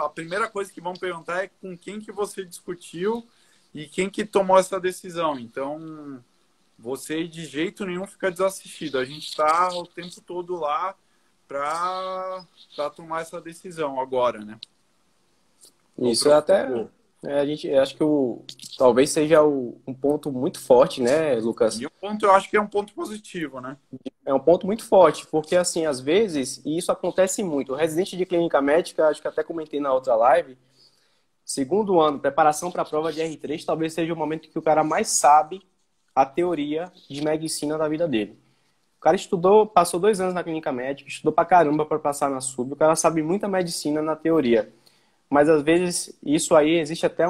a primeira coisa que vão perguntar é com quem que você discutiu e quem que tomou essa decisão. Então, você de jeito nenhum fica desassistido. A gente está o tempo todo lá para tomar essa decisão agora, né? Isso é até... eu acho que talvez seja um ponto muito forte, né, Lucas? E o ponto, eu acho que é um ponto positivo, né? É um ponto muito forte, porque, assim, às vezes, e isso acontece muito, o residente de clínica médica, acho que até comentei na outra live, segundo ano, preparação para a prova de R3, talvez seja o momento que o cara mais sabe a teoria de medicina da vida dele. O cara estudou, passou 2 anos na clínica médica, estudou pra caramba para passar na sub, o cara sabe muita medicina na teoria. Mas, às vezes, isso aí existe até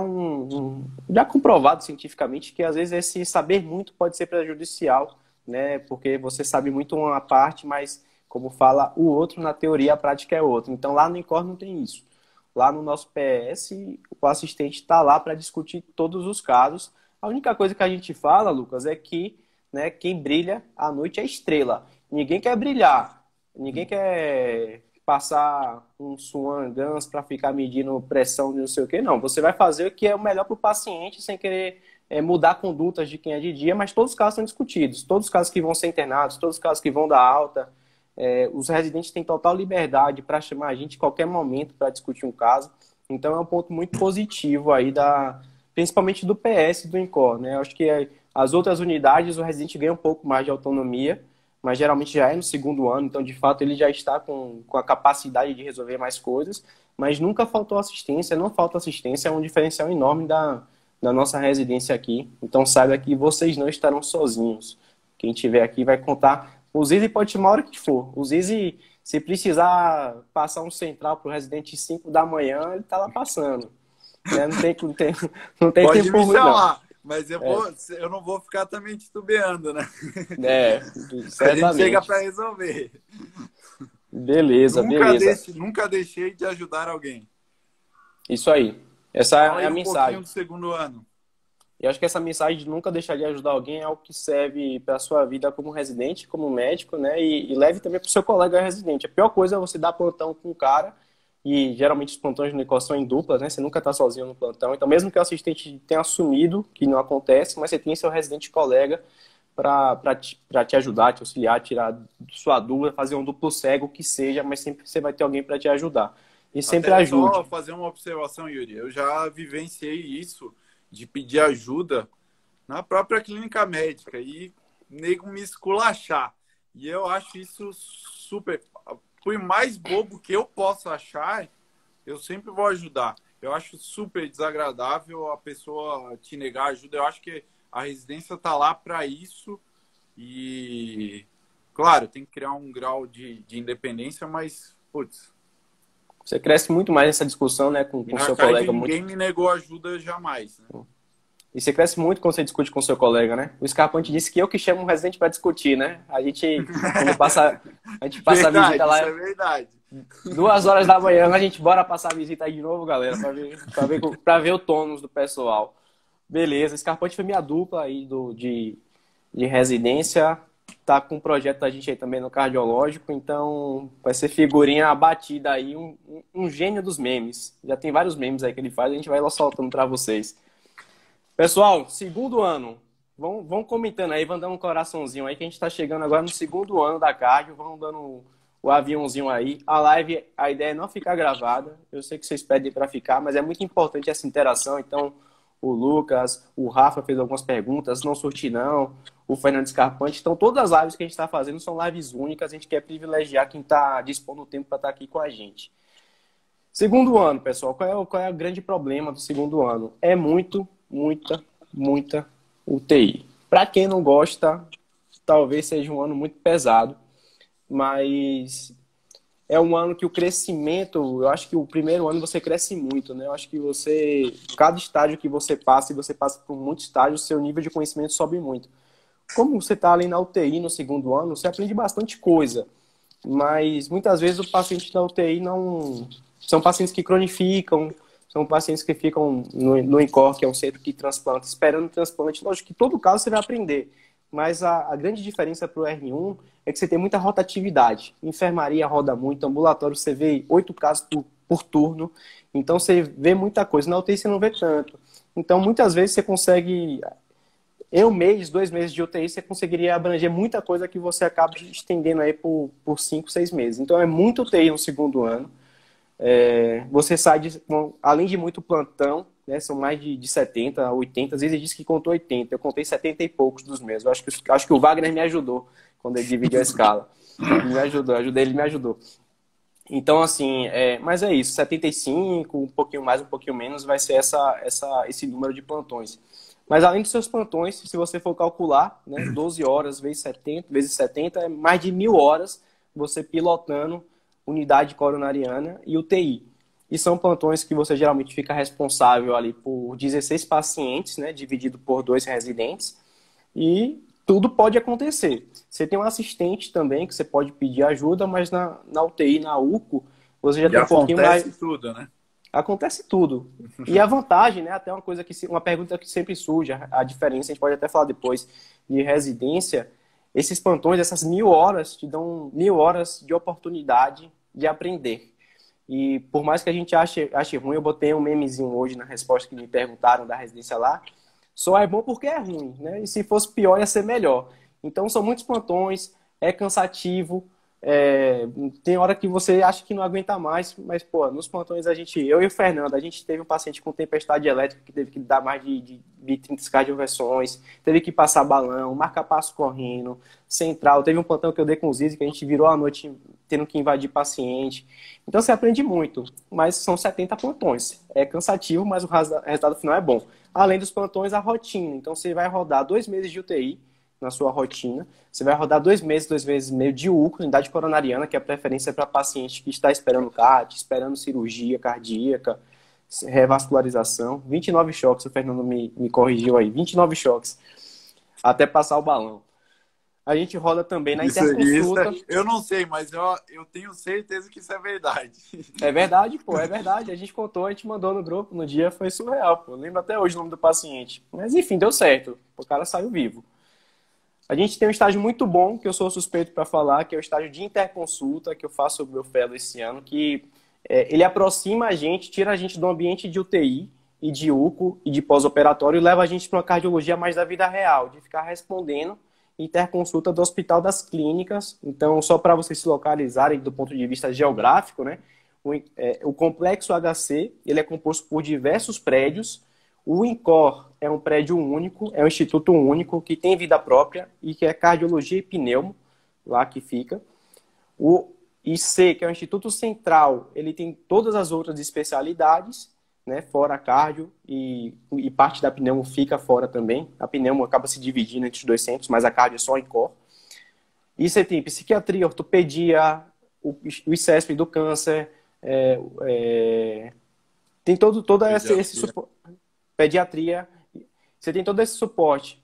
já comprovado cientificamente que, às vezes, esse saber muito pode ser prejudicial, né? Porque você sabe muito uma parte, mas, como fala o outro, na teoria a prática é outra. Então, lá no INCOR não tem isso. Lá no nosso PS, o assistente está lá para discutir todos os casos. A única coisa que a gente fala, Lucas, é que, né, quem brilha à noite é estrela. Ninguém quer brilhar, ninguém quer passar um Swan Guns para ficar medindo pressão de não sei o que, não. Você vai fazer o que é o melhor para o paciente sem querer mudar condutas de quem é de dia, mas todos os casos são discutidos. Todos os casos que vão ser internados, todos os casos que vão dar alta. Os residentes têm total liberdade para chamar a gente em qualquer momento para discutir um caso. Então é um ponto muito positivo aí, principalmente do PS e do INCOR, né? Eu acho que as outras unidades o residente ganha um pouco mais de autonomia, mas geralmente já é no segundo ano, então de fato ele já está com a capacidade de resolver mais coisas, mas nunca faltou assistência, não falta assistência, é um diferencial enorme da nossa residência aqui. Então saiba que vocês não estarão sozinhos. Quem estiver aqui vai contar. O Zizi pode chamar a hora que for. O Zizi, se precisar passar um central para o residente 5 da manhã, ele está lá passando. Né? Não tem Pode tempo me ruim, chamar, não. mas eu não vou ficar também titubeando, né? A gente Certamente. chega para resolver. Beleza. Nunca deixei de ajudar alguém. Isso aí. Essa Fala é a aí mensagem. pouquinho do segundo ano. E acho que essa mensagem de nunca deixar de ajudar alguém é algo que serve para a sua vida como residente, como médico, né? E leve também para o seu colega residente. A pior coisa é você dar plantão com o cara, e geralmente os plantões no INCOR são em duplas, né? Você nunca está sozinho no plantão. Então, mesmo que o assistente tenha assumido que não acontece, mas você tem seu residente colega para te ajudar, te auxiliar, tirar sua dúvida, fazer um duplo cego, o que seja, mas sempre você vai ter alguém para te ajudar. E sempre Até ajude. só fazer uma observação, Yuri. Eu já vivenciei isso de pedir ajuda na própria clínica médica e nego me esculachar. E eu acho isso super... Por mais bobo que eu possa achar, eu sempre vou ajudar. Eu acho super desagradável a pessoa te negar ajuda. Eu acho que a residência está lá para isso e, claro, tem que criar um grau de independência, mas, putz... Você cresce muito mais nessa discussão, né, com o seu colega. Ninguém me negou ajuda jamais, né? E você cresce muito quando você discute com o seu colega, né? O Scarpante disse que eu que chamo um residente para discutir, né? A gente passa Verdade, a visita lá. Isso é verdade. 2 horas da manhã, a gente bora passar a visita aí de novo, galera, para ver o tônus do pessoal. Beleza, Scarpante foi minha dupla aí de residência. Tá com um projeto da gente aí também no cardiológico, então vai ser figurinha abatida aí, um gênio dos memes. Já tem vários memes aí que ele faz, a gente vai lá soltando para vocês. Pessoal, segundo ano, vão comentando aí, vão dando um coraçãozinho aí, que a gente está chegando agora no segundo ano da cardio, vão dando o aviãozinho aí. A live, a ideia é não ficar gravada, eu sei que vocês pedem para ficar, mas é muito importante essa interação, então o Lucas, o Rafa fez algumas perguntas, não surti não, o Fernando Scarpante, então todas as lives que a gente está fazendo são lives únicas, a gente quer privilegiar quem está dispondo do tempo para estar aqui com a gente. Segundo ano, pessoal, qual é o grande problema do segundo ano? É muita UTI. Para quem não gosta, talvez seja um ano muito pesado, mas é um ano que o crescimento, eu acho que o primeiro ano você cresce muito, né? Eu acho que cada estágio que você passa, e você passa por muitos estágios, seu nível de conhecimento sobe muito. Como você está ali na UTI no segundo ano, você aprende bastante coisa, mas muitas vezes o paciente da UTI não... São pacientes que cronificam, são pacientes que ficam no INCOR, que é um centro que transplanta, esperando o transplante. Lógico que todo caso você vai aprender, mas a grande diferença para o R1 é que você tem muita rotatividade. Enfermaria roda muito, ambulatório você vê 8 casos por turno, então você vê muita coisa. Na UTI você não vê tanto. Então, muitas vezes você consegue... Em um mês, 2 meses de UTI, você conseguiria abranger muita coisa que você acaba estendendo aí por 5, 6 meses. Então, é muito UTI no segundo ano. Você sai, além de muito plantão, né, são mais de 70, 80, às vezes ele disse que contou 80, eu contei 70 e poucos dos meus. Eu acho que o Wagner me ajudou quando ele dividiu a escala. Ele me ajudou, ele me ajudou. Então, assim, mas é isso, 75, um pouquinho mais, um pouquinho menos, vai ser esse número de plantões. Mas além dos seus plantões, se você for calcular, né, 12 horas vezes 70, é mais de 1.000 horas você pilotando unidade coronariana e UTI. E são plantões que você geralmente fica responsável ali por 16 pacientes, né, dividido por 2 residentes, e tudo pode acontecer. Você tem um assistente também, que você pode pedir ajuda, mas na UTI, na UCO, você já tem um pouquinho mais... Acontece tudo, né? Acontece tudo. E a vantagem, né, até uma pergunta que sempre surge, a diferença, a gente pode até falar depois, de residência, esses plantões, essas 1.000 horas, te dão 1.000 horas de oportunidade de aprender. E por mais que a gente ache ruim, eu botei um memezinho hoje na resposta que me perguntaram da residência lá, só é bom porque é ruim, né? E se fosse pior, ia ser melhor. Então, são muitos plantões, é cansativo, tem hora que você acha que não aguenta mais, mas, pô, nos plantões eu e o Fernando, a gente teve um paciente com tempestade elétrica que teve que dar mais de 30 cardioversões, teve que passar balão, marcar passo correndo, central, teve um plantão que eu dei com o Zizi, que a gente virou a noite tendo que invadir paciente. Então você aprende muito, mas são 70 plantões. É cansativo, mas o resultado final é bom. Além dos plantões, a rotina. Então você vai rodar 2 meses de UTI, na sua rotina. Você vai rodar 2 meses, 2 meses e meio de UCO, unidade coronariana, que é a preferência para paciente que está esperando CAT, esperando cirurgia cardíaca, revascularização. 29 choques, o Fernando me corrigiu aí. 29 choques, até passar o balão. A gente roda também na interconsulta. Eu não sei, mas eu tenho certeza que isso é verdade. É verdade, pô, é verdade. A gente contou, a gente mandou no grupo no dia, foi surreal, pô. Eu lembro até hoje o nome do paciente. Mas enfim, deu certo. O cara saiu vivo. A gente tem um estágio muito bom, que eu sou suspeito para falar, que é o estágio de interconsulta, que eu faço o meu fellow esse ano, que ele aproxima a gente, tira a gente do ambiente de UTI e de UCO e de pós-operatório e leva a gente para uma cardiologia mais da vida real, de ficar respondendo interconsulta do Hospital das Clínicas. Então, só para vocês se localizarem do ponto de vista geográfico, né? O complexo HC, ele é composto por diversos prédios. O INCOR é um prédio único, é um instituto único, que tem vida própria e que é cardiologia e pneumo, lá que fica. O IC, que é o Instituto Central, ele tem todas as outras especialidades, né, fora a cardio, e parte da pneumo fica fora também. A pneumo acaba se dividindo entre os 2 centros, mas a cardio é só INCOR. E você tem psiquiatria, ortopedia, o ICESP do câncer, tem todo esse suporte. Pediatria, você tem todo esse suporte.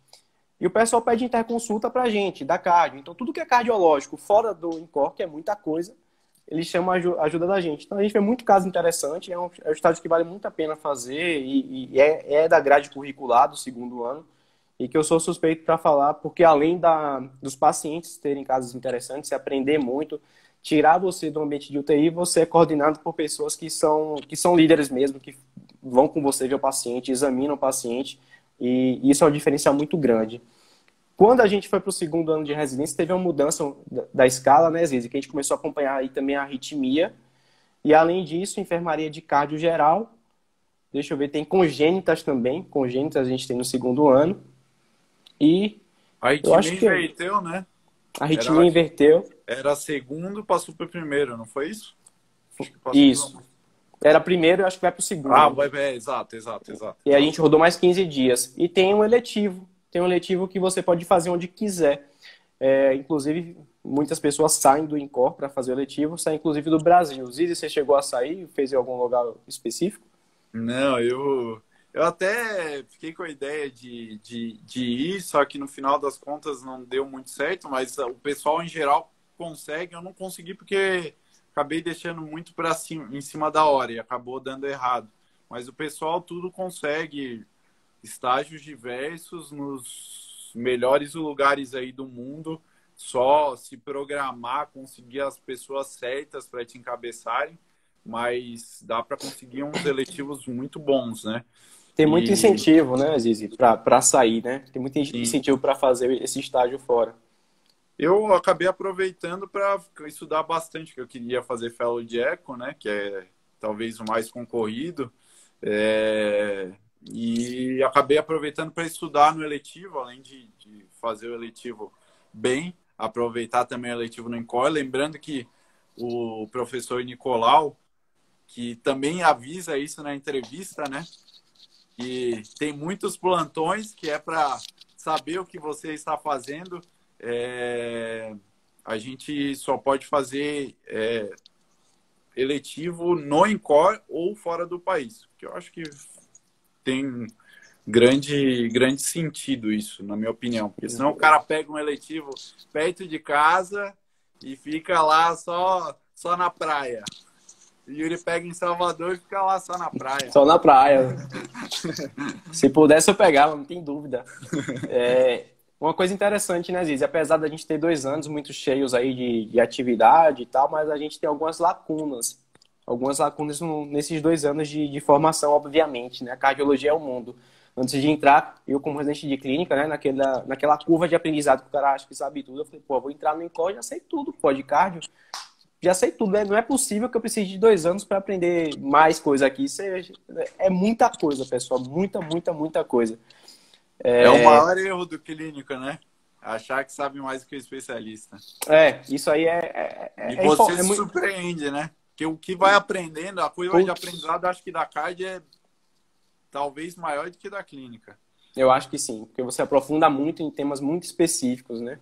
E o pessoal pede interconsulta pra gente, da cardio. Então, tudo que é cardiológico, fora do INCOR, que é muita coisa, eles chamam a ajuda da gente. Então, a gente vê muito caso interessante, é um estágio que vale muito a pena fazer e é da grade curricular do segundo ano, e que eu sou suspeito para falar, porque além dos pacientes terem casos interessantes, você aprender muito, tirar você do ambiente de UTI, você é coordenado por pessoas que são líderes mesmo, que vão com você ver o paciente, examinam o paciente, e isso é um diferencial muito grande. Quando a gente foi para o segundo ano de residência, teve uma mudança da escala, né, Zizi, que a gente começou a acompanhar aí também a arritmia, e além disso, enfermaria de cardio geral, deixa eu ver, tem congênitas também, congênitas a gente tem no segundo ano, e a arritmia inverteu, né? A arritmia inverteu. Era segundo, passou para o primeiro, não foi isso? Isso. Era primeiro, eu acho que vai para o segundo. Exato. E a gente rodou mais 15 dias. E tem um eletivo. Tem um eletivo que você pode fazer onde quiser. Inclusive, muitas pessoas saem do INCOR para fazer o eletivo, saem inclusive do Brasil. Zizi, você chegou a sair? Fez em algum lugar específico? Não, eu até fiquei com a ideia de ir, só que no final das contas não deu muito certo, mas o pessoal em geral consegue. Eu não consegui porque acabei deixando muito para cima, em cima da hora e acabou dando errado. Mas o pessoal tudo consegue estágios diversos nos melhores lugares aí do mundo, só se programar, conseguir as pessoas certas para te encabeçarem, mas dá para conseguir uns eletivos muito bons, né? Tem muito E incentivo, né, Zizi, para sair, né? Tem muito sim, incentivo para fazer esse estágio fora. eu acabei aproveitando para estudar bastante, que eu queria fazer Fellow de Eco, né? Que é talvez o mais concorrido. E acabei aproveitando para estudar no eletivo, além de fazer o eletivo bem, aproveitar também o eletivo no Incor. Lembrando que o professor Nicolau, que também avisa isso na entrevista, né? Que tem muitos plantões que é para saber o que você está fazendo. É, a gente só pode fazer eletivo no Incor ou fora do país, que eu acho que tem grande sentido isso, na minha opinião, porque senão o cara pega um eletivo perto de casa e fica lá só na praia. E Yuri pega em Salvador e fica lá só na praia. Só na praia. Se pudesse, eu pegava, não tem dúvida. Uma coisa interessante, né, Zizi? Apesar da gente ter 2 anos muito cheios aí de atividade e tal, mas a gente tem algumas lacunas. Algumas lacunas nesses 2 anos de formação, obviamente, né? A cardiologia é o mundo. Antes de entrar, eu como residente de clínica, né, naquela curva de aprendizado que o cara acha que sabe tudo, eu falei, pô, vou entrar no INCOR, já sei tudo, pô, de cardio. Já sei tudo, né? Não é possível que eu precise de 2 anos para aprender mais coisa aqui. Isso é muita coisa, pessoal. Muita coisa. É o maior erro do clínico, né? Achar que sabe mais do que o especialista. Isso aí E você se muito... surpreende, né? Porque o que vai aprendendo, a curva de aprendizado, acho que da CARD é talvez maior do que da clínica. Eu acho que sim, porque você aprofunda muito em temas muito específicos, né?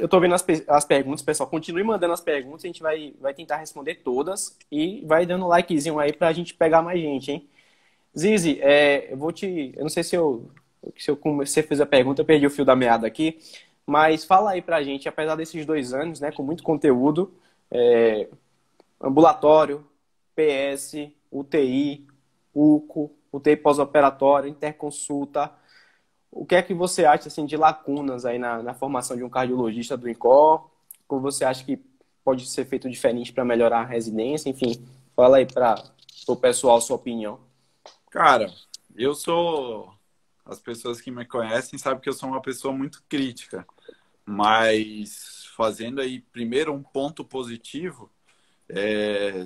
Eu tô vendo as perguntas, pessoal. Continue mandando as perguntas, a gente vai tentar responder todas e vai dando likezinho aí pra gente pegar mais gente, hein? Zizi, eu não sei se você fez a pergunta, eu perdi o fio da meada aqui, mas fala aí pra gente, apesar desses 2 anos, né, com muito conteúdo, ambulatório, PS, UTI, UCO, UTI pós-operatório, interconsulta, o que é que você acha assim, de lacunas aí na formação de um cardiologista do INCOR? Como você acha que pode ser feito diferente para melhorar a residência? Enfim, fala aí para o pessoal a sua opinião. Cara, as pessoas que me conhecem sabem que eu sou uma pessoa muito crítica, mas fazendo aí primeiro um ponto positivo,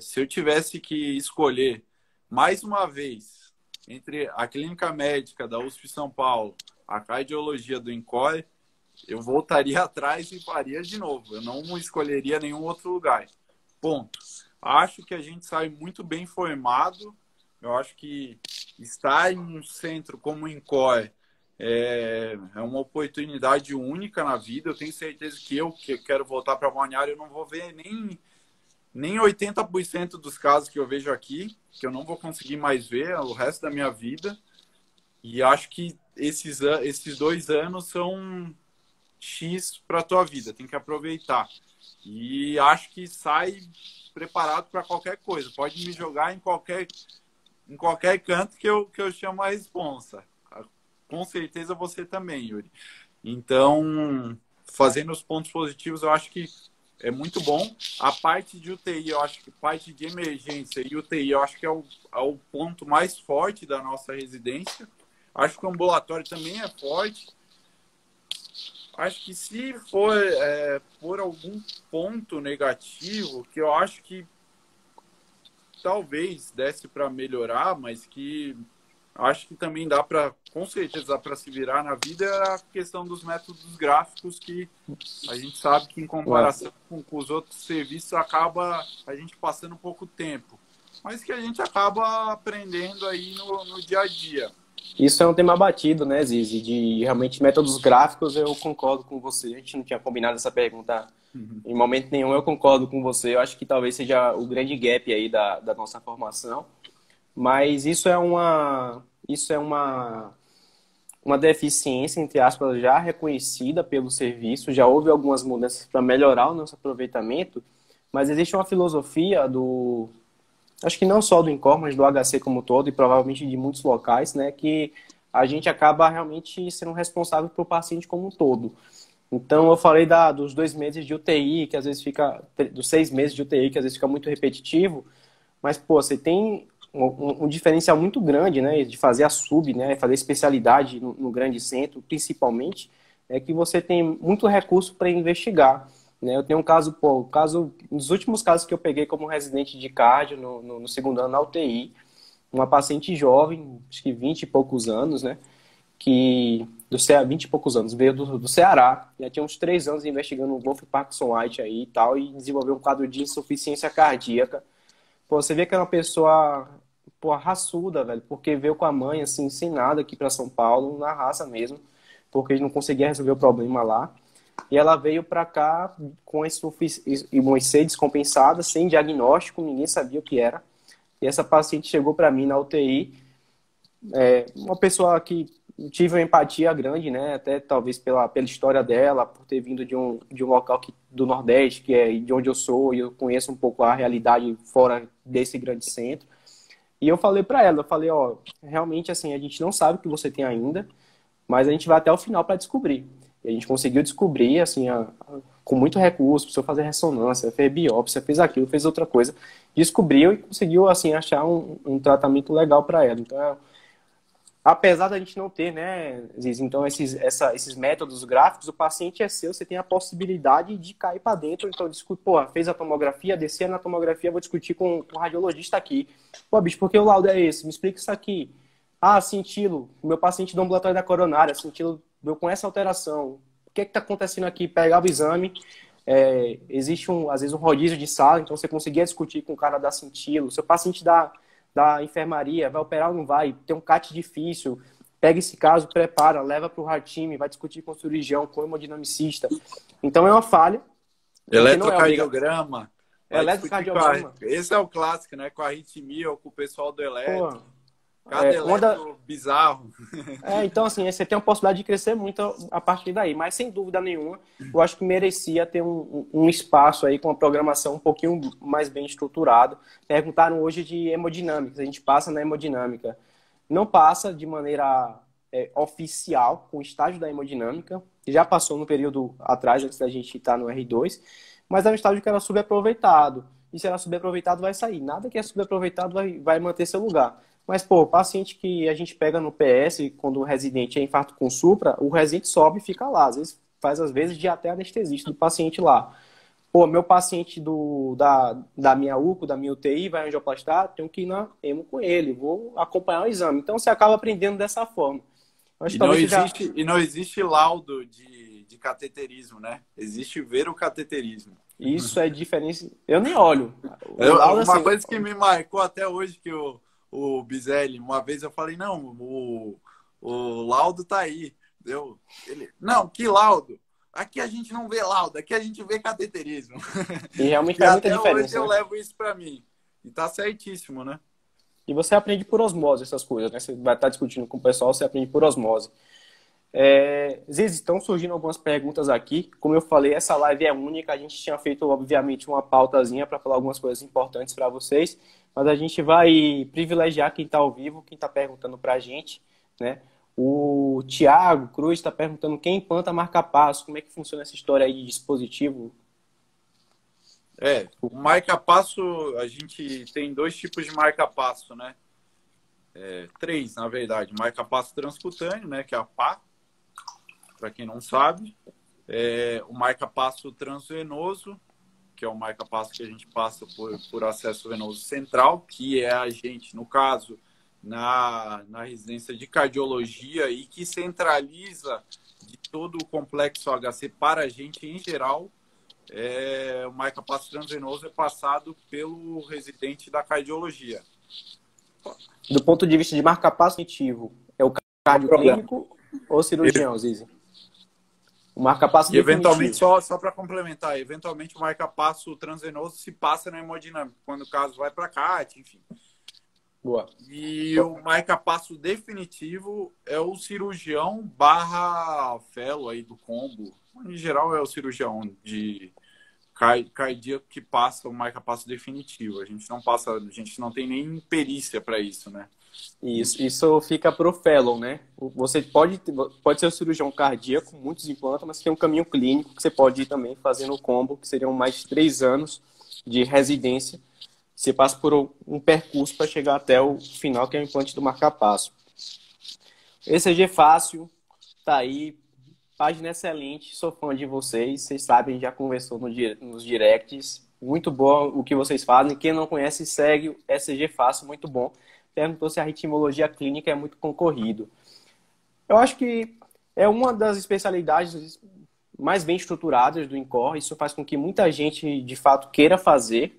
se eu tivesse que escolher mais uma vez entre a clínica médica da USP São Paulo, a cardiologia do INCOR, eu voltaria atrás e faria de novo. Eu não escolheria nenhum outro lugar. Ponto. Acho que a gente sai muito bem formado. Eu acho que estar em um centro como o INCOR é uma oportunidade única na vida. Eu tenho certeza que quero voltar para Balneário, eu não vou ver nem 80% dos casos que eu vejo aqui, que eu não vou conseguir mais ver o resto da minha vida. E acho que esses 2 anos são X para a tua vida, tem que aproveitar. E acho que sai preparado para qualquer coisa. Pode me jogar em qualquer canto que eu chamo a responsa. Com certeza você também, Yuri. Então, fazendo os pontos positivos, eu acho que é muito bom. A parte de UTI, eu acho que parte de emergência e UTI, eu acho que é o ponto mais forte da nossa residência. Acho que o ambulatório também é forte. Acho que se for por algum ponto negativo, que eu acho que talvez desse para melhorar, mas que acho que também com certeza dá para se virar na vida, é a questão dos métodos gráficos, que a gente sabe que em comparação com os outros serviços acaba a gente passando pouco tempo, mas que a gente acaba aprendendo aí no dia a dia. Isso é um tema batido, né, Zizi? De realmente métodos gráficos, eu concordo com você. A gente não tinha combinado essa pergunta Uhum. em momento nenhum, eu concordo com você. Eu acho que talvez seja o grande gap aí da nossa formação. Mas uma deficiência, entre aspas, já reconhecida pelo serviço. Já houve algumas mudanças para melhorar o nosso aproveitamento, mas existe uma filosofia acho que não só do INCOR, mas do HC como um todo, e provavelmente de muitos locais, né, que a gente acaba realmente sendo responsável pelo paciente como um todo. Então, eu falei dos 2 meses de UTI, que às vezes fica, dos 6 meses de UTI, que às vezes fica muito repetitivo, mas, pô, você tem um diferencial muito grande, né, de fazer a sub, né, fazer especialidade no grande centro, principalmente, é que você tem muito recurso para investigar. Né? Eu tenho um caso, um dos últimos casos que eu peguei como residente de cardio no segundo ano na UTI, uma paciente jovem, acho que 20 e poucos anos, né, que do Ceará, 20 e poucos anos, veio do Ceará, já tinha uns 3 anos investigando o Wolff Parkinson White aí e tal, e desenvolveu um quadro de insuficiência cardíaca. Pô, você vê que é uma pessoa, pô, raçuda, velho, porque veio com a mãe, assim, sem nada aqui para São Paulo, na raça mesmo, porque ele não conseguia resolver o problema lá. E ela veio para cá com insuficiência descompensada, sem diagnóstico, ninguém sabia o que era. E essa paciente chegou para mim na UTI, uma pessoa que tive uma empatia grande, né? Até talvez pela história dela, por ter vindo de um local do Nordeste, que é de onde eu sou, e eu conheço um pouco a realidade fora desse grande centro. E eu falei para ela, ó, realmente assim, a gente não sabe o que você tem ainda, mas a gente vai até o final para descobrir. E a gente conseguiu descobrir, assim, com muito recurso, precisou fazer ressonância, fez biópsia, fez aquilo, fez outra coisa, descobriu e conseguiu, assim, achar um tratamento legal para ela. Então, apesar da gente não ter, né, Ziz, então esses métodos gráficos, o paciente é seu, você tem a possibilidade de cair para dentro, então discute, pô, fez a tomografia, descer na tomografia, vou discutir com o radiologista aqui. Pô, bicho, por que o laudo é esse? Me explica isso aqui. Ah, cintilo, o meu paciente do ambulatório da coronária, cintilo deu com essa alteração. O que está acontecendo aqui? Pegava o exame, existe às vezes um rodízio de sala, então você conseguia discutir com o cara da cintilo, seu paciente da enfermaria, vai operar ou não vai, tem um CAT difícil, pega esse caso, prepara, leva para o hard team, vai discutir com o cirurgião, com o hemodinamicista. Então é uma falha, porque não é obrigatório. Eletrocardiograma. Eletrocardiograma. Esse é o clássico, né? Com a arritmia ou com o pessoal do eletro. Pô, Cada eletro bizarro. então, assim, você tem a possibilidade de crescer muito a partir daí, mas sem dúvida nenhuma, eu acho que merecia ter um espaço aí com uma programação um pouquinho mais bem estruturado. Perguntaram hoje de hemodinâmica, a gente passa na hemodinâmica. Não passa de maneira oficial com o estágio da hemodinâmica, já passou no período atrás, antes da gente estar no R2, mas é um estágio que era subaproveitado. E se era subaproveitado, vai sair. Nada que é subaproveitado vai manter seu lugar. Mas, pô, o paciente que a gente pega no PS, quando o residente é infarto com supra, o residente sobe e fica lá. Às vezes, de até anestesista do paciente lá. Pô, meu paciente da minha UCO, da minha UTI, vai angioplastar, tenho que ir na hemo com ele, vou acompanhar o exame. Então, você acaba aprendendo dessa forma. E não existe laudo de cateterismo, né? Existe ver o cateterismo. Isso é diferença. Eu nem olho. Uma coisa que me marcou até hoje, que o Bizelli, uma vez eu falei, não, o laudo tá aí. Não, que laudo? Aqui a gente não vê laudo, aqui a gente vê cateterismo. E realmente faz muita diferença. Hoje eu levo isso para mim. E tá certíssimo, né? E você aprende por osmose essas coisas, né? Você vai estar discutindo com o pessoal, você aprende por osmose. Ziz, estão surgindo algumas perguntas aqui. Como eu falei, essa live é única. A gente tinha feito, obviamente, uma pautazinha para falar algumas coisas importantes para vocês, mas a gente vai privilegiar quem está ao vivo, quem está perguntando para a gente, né? O Thiago Cruz está perguntando quem implanta marca-passo, como é que funciona essa história aí de dispositivo? O marca-passo, a gente tem 2 tipos de marca-passo, né? 3, na verdade. Marca-passo transcutâneo, né? Que é a PA, para quem não sabe. O marca-passo transvenoso, que é o marca-passo que a gente passa por acesso venoso central, que é a gente, no caso, na residência de cardiologia e que centraliza de todo o complexo HC para a gente em geral. O marca-passo transvenoso é passado pelo residente da cardiologia. Do ponto de vista de marca-passo cognitivo, é o cardio problema. clínico ou cirurgião, Zizi? O marca-passo E eventualmente, definitivo. só para complementar, eventualmente o marca-passo transvenoso se passa na hemodinâmica, quando o caso vai para CAT, enfim. Boa. E o marca-passo definitivo é o cirurgião barra fellow aí do combo. Em geral é o cirurgião de cardíaco que passa o marca-passo definitivo. A gente não passa, a gente não tem nem perícia para isso, né? Isso fica pro fellow, né? Você pode ser um cirurgião cardíaco, muitos implantam, mas tem um caminho clínico que você pode ir também fazendo o combo, que seriam mais de 3 anos de residência. Você passa por um percurso para chegar até o final, que é o implante do marca-passo. ECG fácil, tá aí, página excelente, sou fã de vocês, vocês sabem, já conversou nos directs, muito bom o que vocês fazem. Quem não conhece, segue o ECG fácil, muito bom. Perguntou se a ritmologia clínica é muito concorrido. Eu acho que é uma das especialidades mais bem estruturadas do INCOR, isso faz com que muita gente, de fato, queira fazer,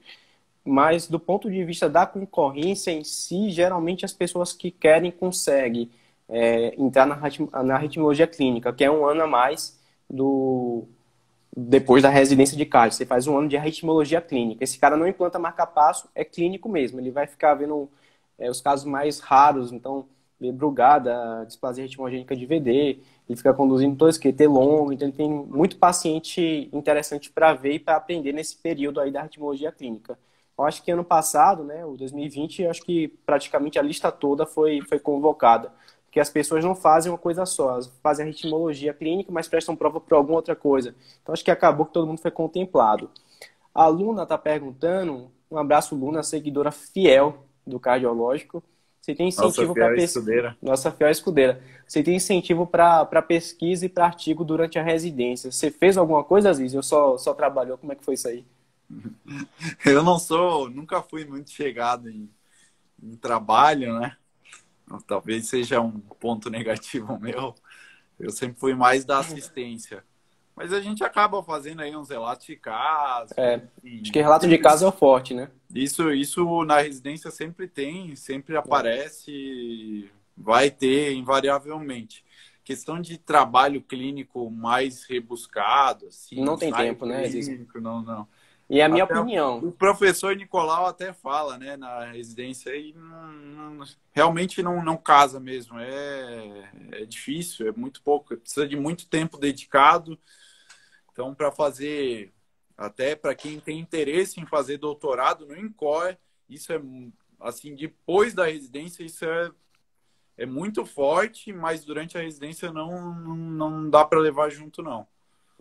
mas do ponto de vista da concorrência em si, geralmente as pessoas que querem conseguem entrar na ritmologia clínica, que é um ano a mais depois da residência de cardio. Você faz um ano de ritmologia clínica. Esse cara não implanta marca-passo, é clínico mesmo. Ele vai ficar vendo os casos mais raros, então, brugada, displasia ritmogênica de VD, ele fica conduzindo todo esse QT longo, então ele tem muito paciente interessante para ver e para aprender nesse período aí da ritmologia clínica. Eu acho que ano passado, né, o 2020, eu acho que praticamente a lista toda foi convocada. Porque as pessoas não fazem uma coisa só, elas fazem a ritmologia clínica, mas prestam prova por alguma outra coisa. Então acho que acabou que todo mundo foi contemplado. A Luna está perguntando, um abraço Luna, seguidora fiel do cardiológico. Você tem incentivo para pesquisa? Nossa fiel escudeira. Você tem incentivo para pesquisa e para artigo durante a residência. Você fez alguma coisa, Aziz? Ou só trabalhou? Como é que foi isso aí? Eu nunca fui muito chegado em trabalho, né? Talvez seja um ponto negativo meu. Eu sempre fui mais da assistência. Mas a gente acaba fazendo aí uns relatos de caso. Acho que relato de caso é o forte, né? Isso na residência sempre tem, sempre aparece, vai ter invariavelmente. Questão de trabalho clínico mais rebuscado, assim. Não tem tempo, né? Clínico, não. E a minha opinião. O professor Nicolau até fala, né, na residência, e realmente não casa mesmo. É difícil, é muito pouco, precisa de muito tempo dedicado. Então, para fazer, até para quem tem interesse em fazer doutorado no INCOR, isso é, assim, depois da residência, isso é muito forte, mas durante a residência não dá para levar junto, não.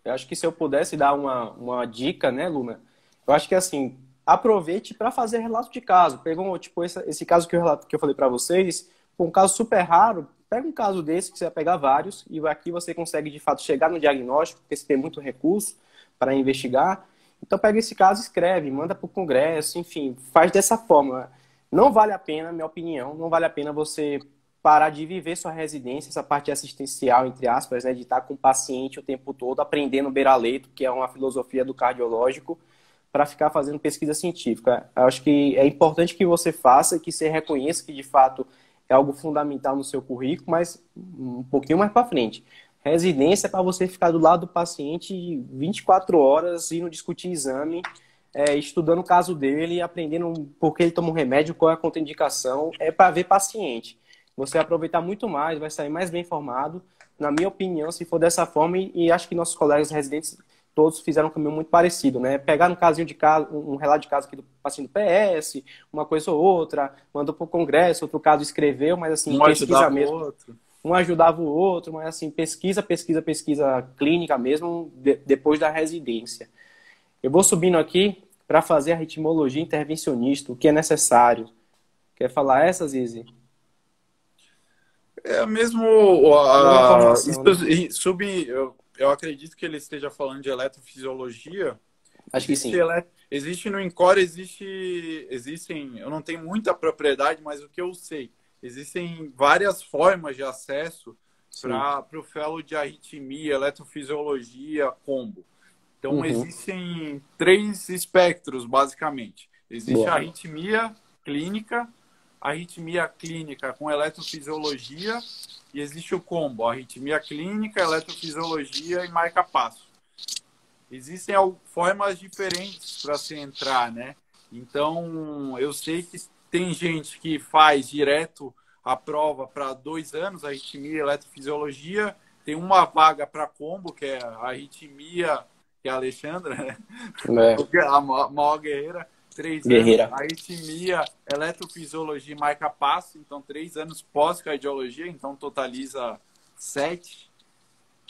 Eu acho que se eu pudesse dar uma dica, né, Luna? Eu acho que, assim, aproveite para fazer relato de caso. Pegou, tipo, esse caso que eu falei para vocês, um caso super raro, pega um caso desse, que você vai pegar vários, e aqui você consegue, de fato, chegar no diagnóstico, porque você tem muito recurso para investigar. Então, pega esse caso, escreve, manda para o congresso, enfim, faz dessa forma. Não vale a pena, minha opinião, não vale a pena você parar de viver sua residência, essa parte assistencial, entre aspas, né, de estar com o paciente o tempo todo, aprendendo beira-leito, que é uma filosofia do cardiológico, para ficar fazendo pesquisa científica. Eu acho que é importante que você faça, que você reconheça que, de fato, é algo fundamental no seu currículo, mas um pouquinho mais para frente. Residência é para você ficar do lado do paciente 24 horas, indo discutir exame, estudando o caso dele, aprendendo por que ele toma um remédio, qual é a contraindicação, é para ver paciente. Você vai aproveitar muito mais, vai sair mais bem informado, na minha opinião, se for dessa forma, e acho que nossos colegas residentes todos fizeram um caminho muito parecido, né? Pegar um relato de caso aqui do paciente do PS, uma coisa ou outra, mandou para o congresso, outro caso escreveu, mas assim, pesquisa mesmo. Um ajudava o outro, mas assim, pesquisa clínica mesmo, depois da residência. Eu vou subindo aqui para fazer a ritmologia intervencionista, o que é necessário. Quer falar essa, Zizi? É mesmo. Eu acredito que ele esteja falando de eletrofisiologia. Acho que sim. Existe no INCOR, existem. Eu não tenho muita propriedade, mas o que eu sei, existem várias formas de acesso para o fellow de arritmia, eletrofisiologia, combo. Então, existem 3 espectros, basicamente. Existe a arritmia clínica, arritmia clínica com eletrofisiologia e existe o combo, arritmia clínica, eletrofisiologia e marca-passo. Existem formas diferentes para se entrar, né? Então, eu sei que tem gente que faz direto a prova para 2 anos, arritmia e eletrofisiologia. Tem uma vaga para combo, que é a arritmia, que é a Alexandra, né? A maior guerreira. 3 anos, arritmia, eletrofisiologia e marca-passo. Então, 3 anos pós-cardiologia. Então, totaliza 7.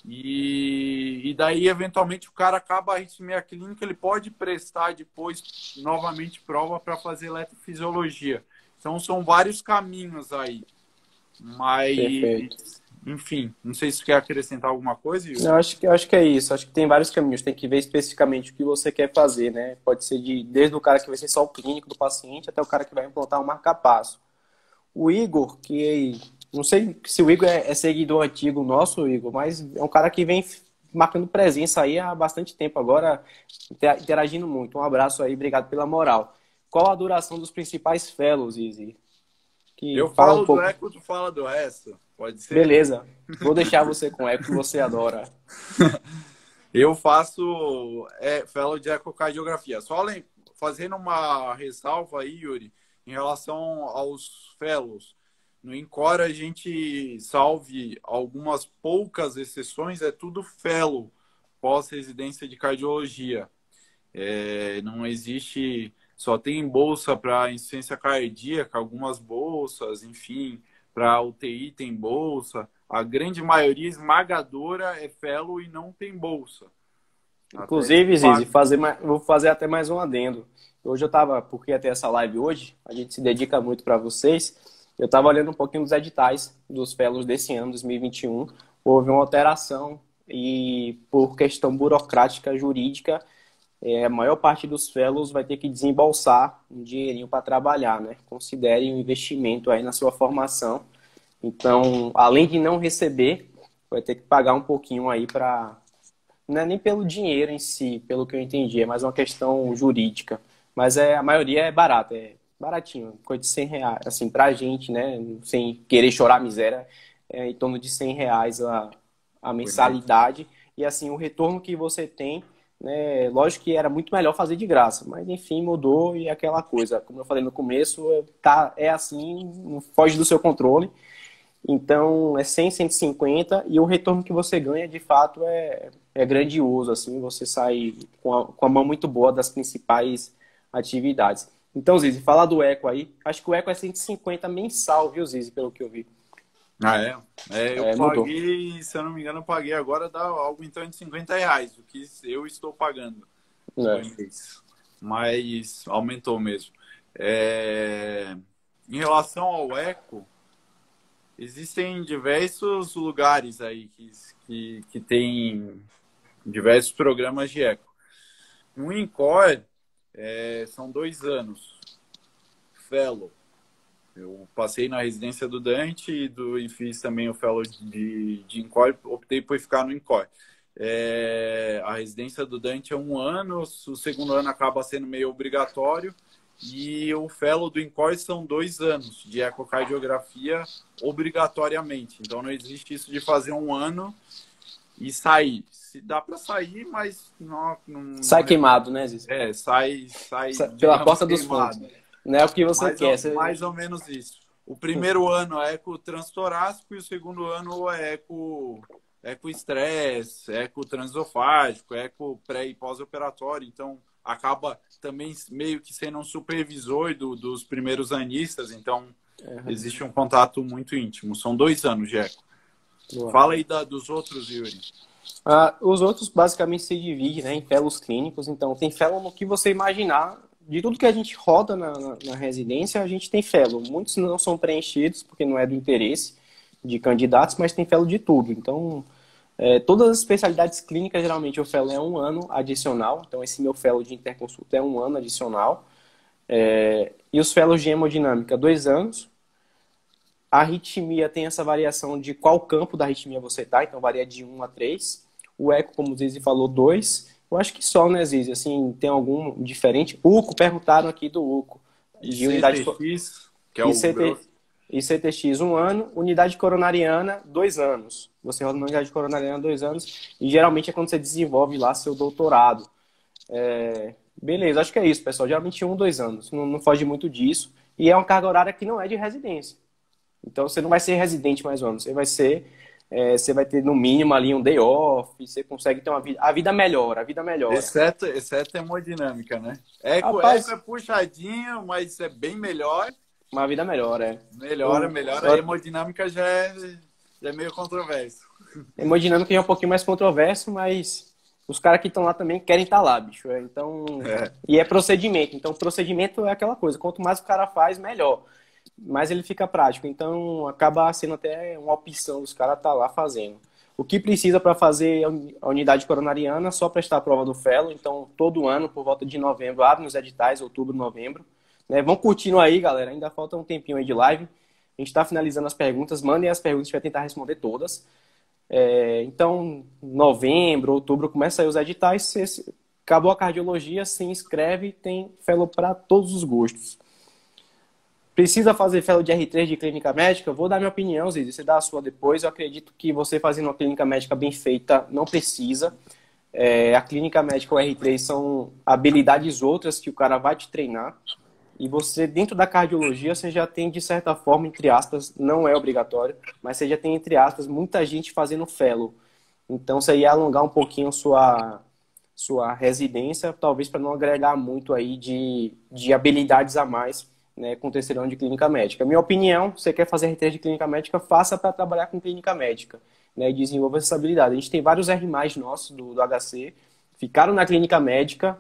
E daí, eventualmente, o cara acaba a arritmia clínica, ele pode prestar depois, novamente, prova para fazer eletrofisiologia. Então, são vários caminhos aí. Mas, perfeito. Enfim, não sei se você quer acrescentar alguma coisa, Yuri? Eu acho que é isso. Acho que tem vários caminhos. Tem que ver especificamente o que você quer fazer, né? Pode ser desde o cara que vai ser só o clínico do paciente até o cara que vai implantar um marca-passo. O Igor, que... Não sei se o Igor é seguidor antigo nosso, Igor, mas é um cara que vem marcando presença aí há bastante tempo agora, interagindo muito. Um abraço aí, obrigado pela moral. Qual a duração dos principais fellows, Izzy? Eu falo do eco, tu fala do resto. Pode ser? Beleza. Vou deixar você com o eco que você adora. Eu faço fellow de ecocardiografia. Só fazendo uma ressalva aí, Yuri, em relação aos fellows. No INCOR, a gente, salve algumas poucas exceções, é tudo fellow, pós-residência de cardiologia. Não existe, só tem bolsa para insuficiência cardíaca, algumas bolsas, enfim, para UTI tem bolsa. A grande maioria esmagadora é fellow e não tem bolsa. Inclusive, Zizi, vou fazer até mais um adendo. Hoje eu estava, porque ia ter essa live hoje, a gente se dedica muito para vocês. Eu estava olhando um pouquinho dos editais dos fellows desse ano, 2021. Houve uma alteração e, por questão burocrática, jurídica, a maior parte dos fellows vai ter que desembolsar um dinheirinho para trabalhar, né? Considere um investimento aí na sua formação. Então, além de não receber, vai ter que pagar um pouquinho aí para... Não é nem pelo dinheiro em si, pelo que eu entendi, é mais uma questão jurídica. Mas a maioria é barata, baratinho, coisa de R$100, assim, pra gente, né, sem querer chorar a miséria, em torno de R$100 a mensalidade, e assim, o retorno que você tem, né, lógico que era muito melhor fazer de graça, mas enfim, mudou e é aquela coisa, como eu falei no começo, é assim, não foge do seu controle, então é 100, 150, e o retorno que você ganha, de fato, é grandioso, assim, você sai com a mão muito boa das principais atividades. Então, Zizi, fala do eco aí. Acho que o eco é 150 mensal, viu, Zizi, pelo que eu vi. Ah, eu paguei, se eu não me engano, eu paguei agora, dá algo em torno de R$50, o que eu estou pagando. Mas aumentou mesmo. Em relação ao eco, existem diversos lugares aí que tem diversos programas de eco. No INCOR, são 2 anos. Fellow. Eu passei na residência do Dante e fiz também o Fellow de INCOR. Optei por ficar no INCOR. A residência do Dante é 1 ano. O segundo ano acaba sendo meio obrigatório. E o Fellow do INCOR são 2 anos de ecocardiografia obrigatoriamente. Então não existe isso de fazer 1 ano e sair. Se dá para sair, mas não sai queimado, né, Zizi? Sai pela porta dos fundos. Não é o que você quer. Mais ou menos isso. O primeiro ano é eco transtorácico e o segundo ano é eco estresse, eco transesofágico, eco pré e pós-operatório. Então acaba também meio que sendo um supervisor dos primeiros anistas. Então existe um contato muito íntimo. São 2 anos de eco. Boa. Fala aí dos outros, Yuri. Os outros basicamente se dividem, né, em fellows clínicos. Então, tem fellow no que você imaginar. De tudo que a gente roda na residência, a gente tem fellow. Muitos não são preenchidos, porque não é do interesse de candidatos, mas tem fellow de tudo. Então, todas as especialidades clínicas, geralmente, o fellow é 1 ano adicional. Então, esse meu fellow de interconsulta é 1 ano adicional. E os fellows de hemodinâmica, 2 anos. A arritmia tem essa variação de qual campo da arritmia você está, então varia de 1 a 3. O eco, como o Zizi falou, 2. Eu acho que só, né, Zizi? Assim, tem algum diferente? UCO, perguntaram aqui do UCO. De unidade CTX? Que é o grosso. E CTX 1 ano, unidade coronariana 2 anos. Você roda na unidade coronariana 2 anos e geralmente é quando você desenvolve lá seu doutorado. Beleza, acho que é isso, pessoal. Geralmente 1, 2 anos. Não foge muito disso. E é uma carga horária que não é de residência. Então você não vai ser residente mais um ano. Você vai ser. Você vai ter no mínimo ali um day off. Você consegue ter uma vida. A vida melhora, a vida melhora. Exceto hemodinâmica, né? Eco é puxadinho, mas é bem melhor. Uma vida melhora, Melhora. A hemodinâmica já é meio controverso. Hemodinâmica é um pouquinho mais controverso, mas os caras que estão lá também querem estar lá, bicho. Então, E é procedimento. Então, procedimento é aquela coisa. Quanto mais o cara faz, melhor. Mais ele fica prático. Então, acaba sendo até uma opção dos caras estar lá fazendo. O que precisa para fazer a unidade coronariana? Só prestar a prova do Fellow. Então, todo ano, por volta de novembro, abre nos editais, outubro, novembro. Vão curtindo aí, galera. Ainda falta um tempinho aí de live. A gente está finalizando as perguntas. Mandem as perguntas, a gente vai tentar responder todas. Então, novembro, outubro, começa aí os editais. Acabou a cardiologia, se inscreve, tem fellow para todos os gostos. Precisa fazer fellow de R3 de clínica médica? Vou dar minha opinião, Zizi, você dá a sua depois. Eu acredito que você fazendo uma clínica médica bem feita não precisa. A clínica médica, o R3, são habilidades outras que o cara vai te treinar. E você, dentro da cardiologia, você já tem, de certa forma, entre aspas, não é obrigatório, mas você já tem, entre aspas, muita gente fazendo fellow. Então, você ia alongar um pouquinho sua residência, talvez para não agregar muito aí de habilidades a mais, né, com o terceiro ano de clínica médica. Minha opinião, você quer fazer R3 de clínica médica, faça para trabalhar com clínica médica, né, e desenvolva essa habilidade. A gente tem vários R+, nossos do HC, ficaram na clínica médica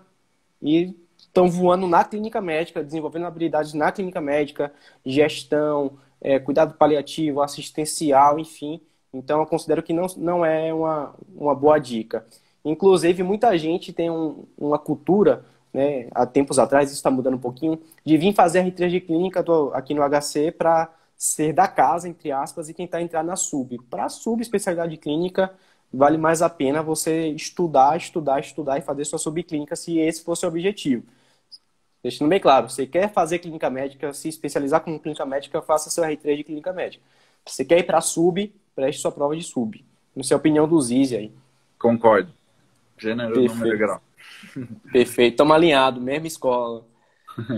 e estão voando na clínica médica, desenvolvendo habilidades na clínica médica, gestão, cuidado paliativo, assistencial, enfim. Então, eu considero que não é uma boa dica. Inclusive, muita gente tem uma cultura, né, há tempos atrás, isso está mudando um pouquinho, de vir fazer R3 de clínica aqui no HC para ser da casa, entre aspas, e tentar entrar na sub. Para a subespecialidade clínica, vale mais a pena você estudar e fazer sua subclínica, se esse for seu objetivo. Deixando bem claro, você quer fazer clínica médica, se especializar como clínica médica, faça seu R3 de clínica médica. Você quer ir para sub, preste sua prova de sub. Não sei a opinião do Zizi aí. Concordo. Gênero, número e grau. Perfeito, estamos alinhados, mesma escola.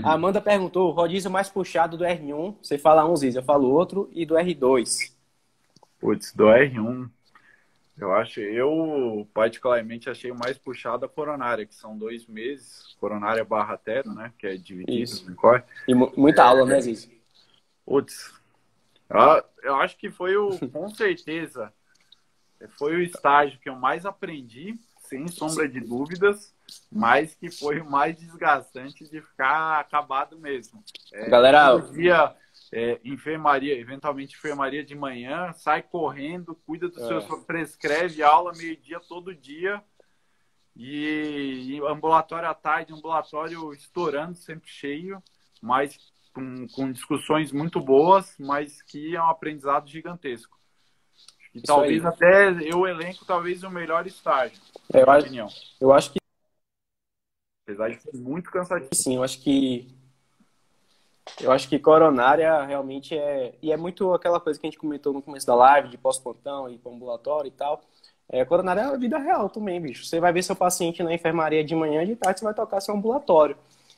A Amanda perguntou, o rodízio mais puxado do R1, você fala um, Zizi, eu falo outro, e do R2. Putz, do R1, eu particularmente achei o mais puxado a coronária, que são 2 meses, coronária barra tero, né, que é dividido no corre. E muita aula, né, Zizi? Putz, eu acho que com certeza, foi o estágio que eu mais aprendi, sem sombra de dúvidas, mas que foi o mais desgastante de ficar acabado mesmo. Galera, todo dia, enfermaria, eventualmente enfermaria de manhã, sai correndo, cuida do seu, prescreve aula meio-dia todo dia, e ambulatório à tarde, ambulatório estourando, sempre cheio, mas com discussões muito boas, mas que é um aprendizado gigantesco. E talvez até eu elenco talvez o melhor estágio, na minha opinião. Eu acho que apesar de ser muito cansativo. Sim, eu acho que coronária realmente e é muito aquela coisa que a gente comentou no começo da live, de pós-plantão e ambulatório e tal. Coronária é a vida real também, bicho. Você vai ver seu paciente na enfermaria de manhã e de tarde você vai tocar seu ambulatório.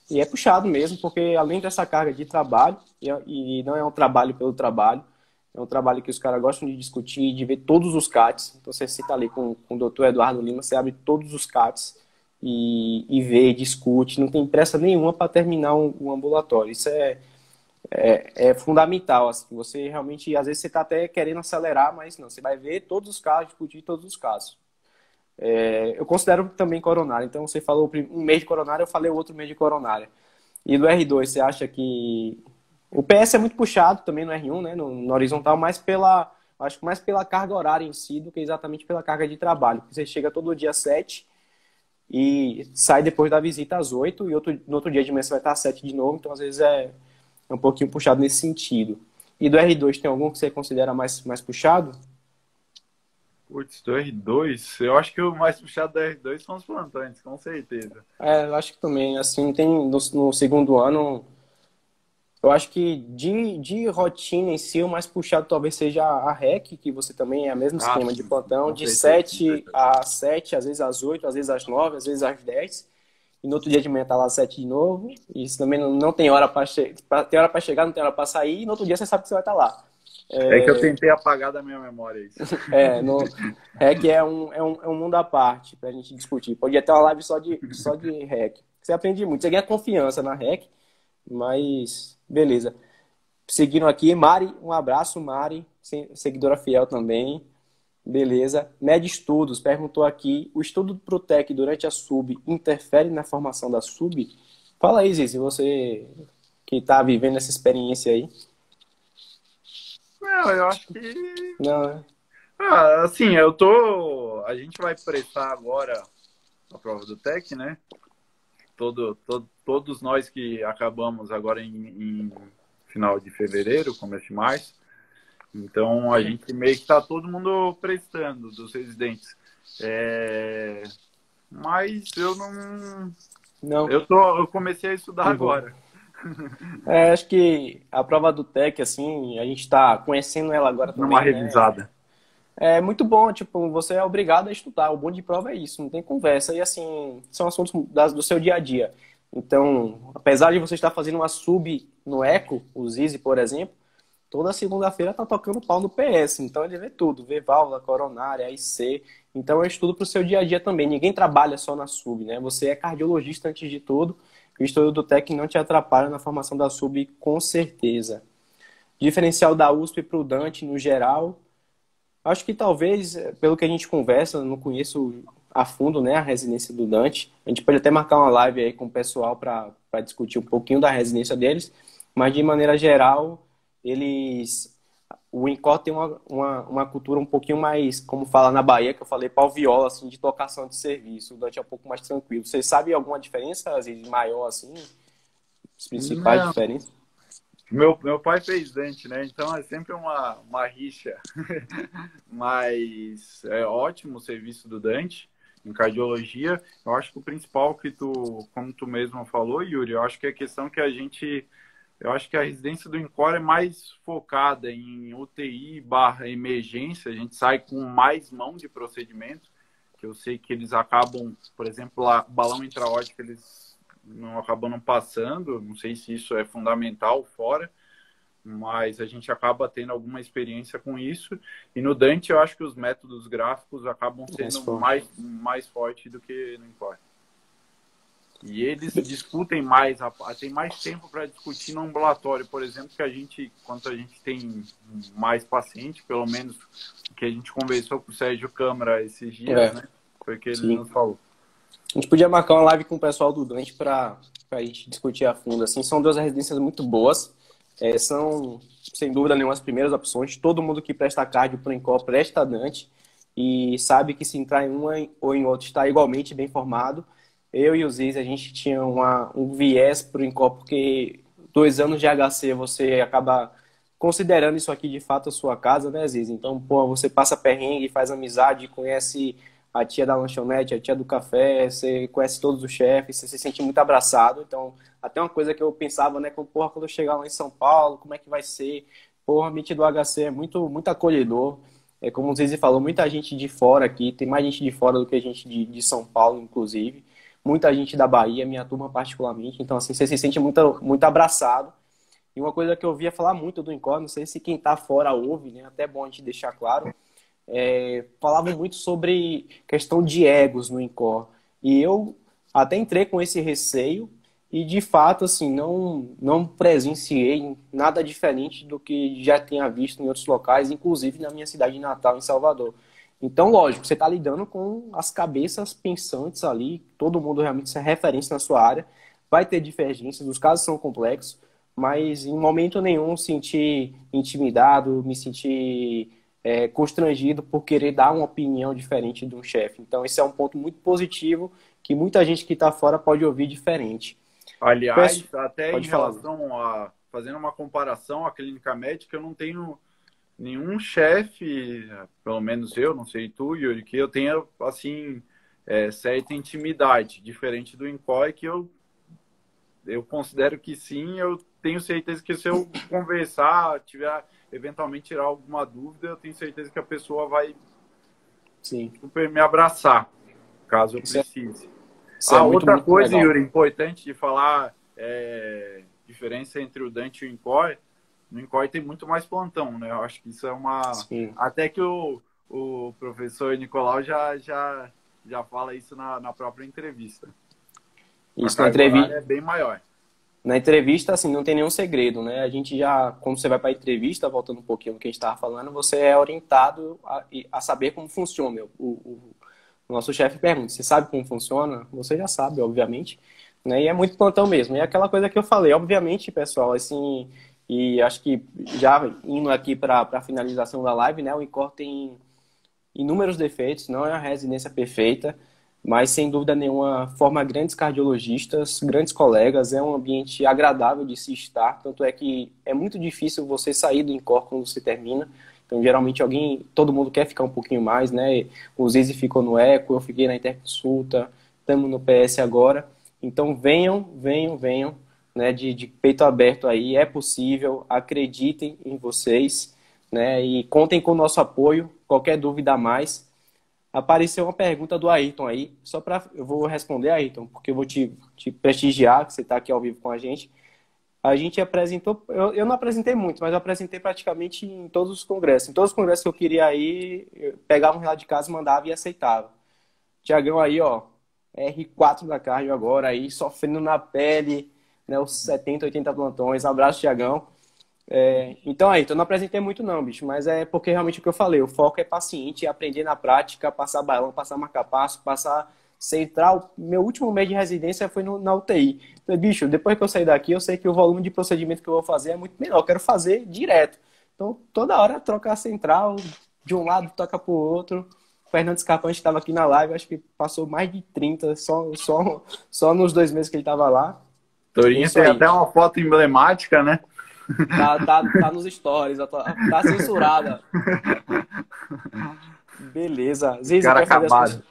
E é puxado mesmo, porque além dessa carga de trabalho, e não é um trabalho pelo trabalho, é um trabalho que os caras gostam de discutir, de ver todos os CATs. Então você cita ali com o doutor Eduardo Lima, você abre todos os CATs e vê, discute, não tem pressa nenhuma para terminar um ambulatório. Isso é fundamental. Assim. Você realmente, às vezes você está até querendo acelerar, mas não, você vai ver todos os casos, discutir todos os casos. Eu considero também coronária. Então, você falou um mês de coronária, eu falei o outro mês de coronária. E do R2, você acha que... O PS é muito puxado também no R1, né, no horizontal, acho que mais pela carga horária em si do que exatamente pela carga de trabalho. Você chega todo dia às 7 e sai depois da visita às 8 e no outro dia de manhã você vai estar às 7 de novo. Então, às vezes, é um pouquinho puxado nesse sentido. E do R2, tem algum que você considera mais puxado? Putz, do R2, eu acho que o mais puxado do R2 são os plantões, com certeza. Eu acho que também, assim, tem no segundo ano, Eu acho que de rotina em si, o mais puxado talvez seja a REC, que você também é o mesmo Ah, esquema de sim, plantão, com de certeza, com 7 certeza. às 7, às vezes às 8, às vezes às 9, às vezes às 10. E no outro dia de manhã tá lá às 7 de novo. E isso também não tem hora para tem hora para chegar, não tem hora para sair. E no outro dia você sabe que você vai estar lá. É que eu tentei apagar da minha memória isso. No REC é um mundo à parte para a gente discutir. Podia ter uma live só de REC. Você aprende muito, você ganha confiança na REC, mas beleza. Seguindo aqui, Mari, um abraço, Mari, seguidora fiel também. Beleza. Med Estudos perguntou aqui: o estudo pro TEC durante a sub interfere na formação da sub? Fala aí, Zizi, você que está vivendo essa experiência aí. Não, eu acho que. Não, né? Assim, eu tô. A gente vai prestar agora a prova do TEC, né? Todos nós que acabamos agora em final de fevereiro, começo de março. Então a gente meio que tá todo mundo prestando dos residentes. Mas eu não. Não, Eu comecei a estudar de boa. agora. Acho que a prova do TEC, assim, a gente está conhecendo ela agora Numa também, né? revisada. É muito bom, tipo, você é obrigado a estudar. O bom de prova é isso, não tem conversa. E assim, são assuntos do seu dia a dia. Então, apesar de você estar fazendo uma sub no Eco, o Zizi, por exemplo, toda segunda-feira tá tocando pau no PS. Então ele vê tudo, vê válvula, coronária, IC. Então é estudo para o seu dia a dia também. Ninguém trabalha só na sub, né? Você é cardiologista antes de tudo. O estudo do TEC não te atrapalha na formação da sub, com certeza. Diferencial da USP para o Dante, no geral, acho que talvez, pelo que a gente conversa, não conheço a fundo, né, a residência do Dante. A gente pode até marcar uma live aí com o pessoal para discutir um pouquinho da residência deles, mas de maneira geral, eles. O INCOR tem uma cultura um pouquinho mais, como fala na Bahia, que eu falei, pau viola, assim, de tocação de serviço. O Dante é um pouco mais tranquilo. Vocês sabem alguma diferença, às vezes, maior, assim? As principais Não. diferenças? Meu pai fez dente, né? Então é sempre uma rixa. Mas é ótimo o serviço do Dante em cardiologia. Eu acho que o principal que como tu mesmo falou, Yuri, eu acho que é a questão que eu acho que a residência do INCOR é mais focada em UTI barra emergência. A gente sai com mais mão de procedimento, que eu sei que eles acabam, por exemplo, lá, balão intraórtico, eles não acabam não passando. Não sei se isso é fundamental fora, mas a gente acaba tendo alguma experiência com isso. E no Dante, eu acho que os métodos gráficos acabam Mais sendo forte. mais fortes do que no INCOR. E eles discutem mais, tem mais tempo para discutir no ambulatório, por exemplo, que quando a gente tem mais paciente, pelo menos o que a gente conversou com o Sérgio Câmara esses dias, né? Foi o que ele Sim. nos falou. A gente podia marcar uma live com o pessoal do Dante para a gente discutir a fundo. Assim, são duas residências muito boas. São, sem dúvida nenhuma, as primeiras opções. Todo mundo que presta cardio para o INCOR presta Dante e sabe que se entrar em uma ou em outra está igualmente bem formado. Eu e o Ziz, a gente tinha um viés para o INCOR, porque 2 anos de HC você acaba considerando isso aqui de fato a sua casa, né, Ziz? Então, pô, você passa perrengue, faz amizade, conhece a tia da lanchonete, a tia do café, você conhece todos os chefes, você se sente muito abraçado. Então, até uma coisa que eu pensava, né, porra, quando eu chegar lá em São Paulo, como é que vai ser? Porra, a do HC é muito, muito acolhedor. É como o Zizi falou, muita gente de fora aqui, tem mais gente de fora do que gente de São Paulo, inclusive. Muita gente da Bahia, minha turma particularmente. Então, assim, você se sente muito, muito abraçado. E uma coisa que eu ouvia falar muito do Incó, não sei se quem tá fora ouve, né? Até é bom a gente deixar claro, falavam muito sobre questão de egos no Incor. E eu até entrei com esse receio e, de fato, assim, não presenciei nada diferente do que já tinha visto em outros locais, inclusive na minha cidade natal, em Salvador. Então, lógico, você está lidando com as cabeças pensantes ali, todo mundo realmente é referência na sua área, vai ter divergências, os casos são complexos, mas em momento nenhum senti intimidado, me senti constrangido por querer dar uma opinião diferente de um chefe. Então, esse é um ponto muito positivo que muita gente que está fora pode ouvir diferente. Aliás, até em Pode falar. relação fazendo uma comparação à clínica médica, eu não tenho nenhum chefe, pelo menos eu, não sei tu, Yuri, que eu tenha, assim, certa intimidade, diferente do INCOI, que eu considero que sim, eu tenho certeza que se eu conversar, tiver eventualmente tirar alguma dúvida, eu tenho certeza que a pessoa vai Sim. super me abraçar, caso eu Isso é, precise. isso é muito, Outra muito coisa, legal. Yuri, importante de falar, diferença entre o Dante e o Incor. No Incor tem muito mais plantão, né? Eu acho que isso é uma... Sim. Até que o professor Nicolau já fala isso na própria entrevista. A Isso carga horária é bem maior. na entrevista, assim, não tem nenhum segredo, né? A gente já, quando você vai para a entrevista, voltando um pouquinho no que a gente estava falando, você é orientado a saber como funciona. O nosso chefe pergunta, você sabe como funciona? Você já sabe, obviamente, né? E é muito plantão mesmo. E é aquela coisa que eu falei, obviamente, pessoal, assim, e acho que já indo aqui para a finalização da live, né? O INCOR tem inúmeros defeitos, não é uma residência perfeita, mas sem dúvida nenhuma forma grandes cardiologistas, grandes colegas, é um ambiente agradável de se estar, tanto é que é muito difícil você sair do INCOR quando você termina, então geralmente todo mundo quer ficar um pouquinho mais, né? O Zizi ficou no Eco, eu fiquei na Interconsulta, estamos no PS agora, então venham, né, de peito aberto aí, é possível, acreditem em vocês, né, e contem com o nosso apoio, qualquer dúvida a mais. Apareceu uma pergunta do Ayrton aí, eu vou responder, Ayrton, porque eu vou te prestigiar, que você está aqui ao vivo com a gente. A gente apresentou, eu não apresentei muito, mas eu apresentei praticamente em todos os congressos. Em todos os congressos que eu queria ir, eu pegava um relato de casa, mandava e aceitava. Tiagão aí, ó, R4 da cardio agora aí, sofrendo na pele, né, os 70, 80 plantões. Abraço, Tiagão. Então aí, eu não apresentei muito não, bicho, mas é porque realmente o que eu falei, o foco é paciente, aprender na prática, passar balão, passar marca-passo, passar central. Meu último mês de residência foi na UTI. Então, bicho, depois que eu sair daqui, eu sei que o volume de procedimento que eu vou fazer é muito menor, eu quero fazer direto. Então, toda hora trocar a central, de um lado toca pro outro. O Fernando Scarpante estava aqui na live, acho que passou mais de 30, só nos 2 meses que ele estava lá. É Torinha isso tem aí. até uma foto emblemática, né? Tá nos stories, tá censurada. Beleza. Zizi, Cara acabado.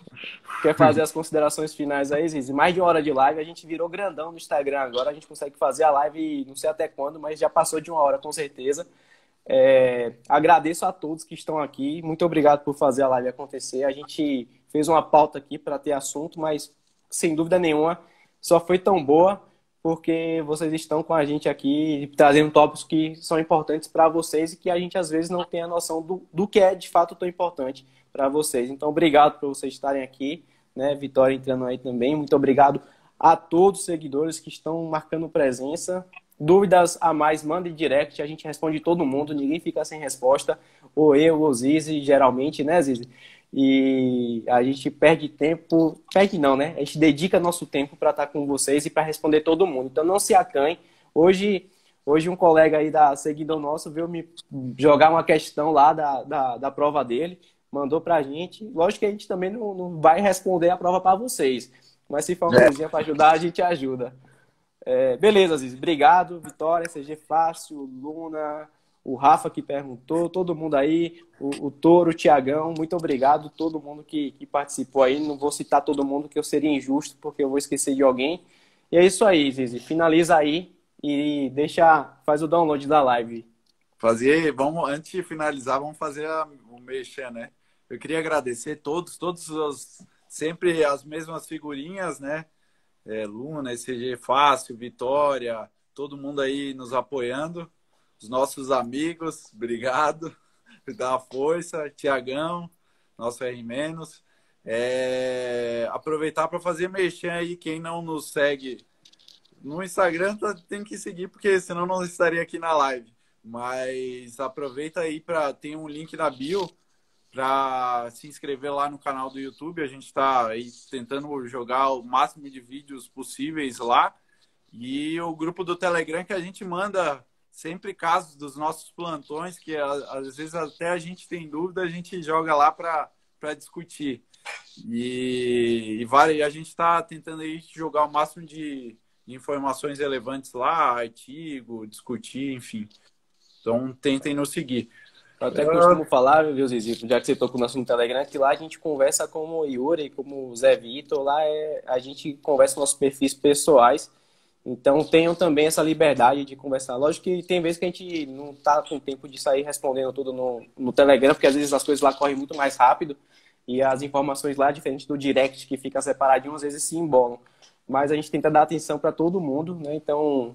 quer fazer as considerações finais aí, Zizi? Mais de 1 hora de live, a gente virou grandão no Instagram agora, a gente consegue fazer a live não sei até quando, mas já passou de 1 hora com certeza. Agradeço a todos que estão aqui, muito obrigado por fazer a live acontecer. A gente fez uma pauta aqui para ter assunto, mas sem dúvida nenhuma só foi tão boa porque vocês estão com a gente aqui trazendo tópicos que são importantes para vocês e que a gente às vezes não tem a noção do que é de fato tão importante para vocês. Então, obrigado por vocês estarem aqui, né? Vitória entrando aí também. Muito obrigado a todos os seguidores que estão marcando presença. Dúvidas a mais, mandem direct, a gente responde todo mundo, ninguém fica sem resposta. Ou eu, ou Zizi, geralmente, né, Zizi? E a gente perde tempo, perde não, né? A gente dedica nosso tempo para estar com vocês e para responder todo mundo. Então não se acanhe. Hoje um colega aí seguidor nosso veio me jogar uma questão lá da prova dele, mandou para a gente. Lógico que a gente também não vai responder a prova para vocês, mas se for uma coisinha para ajudar, a gente ajuda. Beleza, Ziz. Obrigado, Vitória, CG Fácil, Luna, o Rafa que perguntou, todo mundo aí, o Toro, o Tiagão, muito obrigado, todo mundo que participou aí. Não vou citar todo mundo, que eu seria injusto, porque eu vou esquecer de alguém. E é isso aí, Zizi. Finaliza aí e faz o download da live. Antes de finalizar, vamos fazer o merchan, né? Eu queria agradecer sempre as mesmas figurinhas, né? Luna, ECG Fácil, Vitória, todo mundo aí nos apoiando, os nossos amigos, obrigado por dar a força, Tiagão, nosso R-. Aproveitar para fazer merchan aí, quem não nos segue no Instagram tem que seguir, porque senão não estaria aqui na live. Mas aproveita aí tem um link na bio para se inscrever lá no canal do YouTube. A gente está aí tentando jogar o máximo de vídeos possíveis lá. E o grupo do Telegram, que a gente manda sempre casos dos nossos plantões, que às vezes até a gente tem dúvida, a gente joga lá para discutir. E a gente está tentando aí jogar o máximo de informações relevantes lá, artigo, discutir, enfim. Então, tentem nos seguir. Eu até costumo falar, viu, Zizi, já que você tocou no assunto do Telegram, que lá a gente conversa como o Yuri, como o Zé Vitor, lá a gente conversa com nossos perfis pessoais. Então tenham também essa liberdade de conversar. Lógico que tem vezes que a gente não está com tempo de sair respondendo tudo no Telegram, porque às vezes as coisas lá correm muito mais rápido e as informações lá, diferente do direct que fica separadinho, às vezes se embolam. Mas a gente tenta dar atenção para todo mundo, né? Então,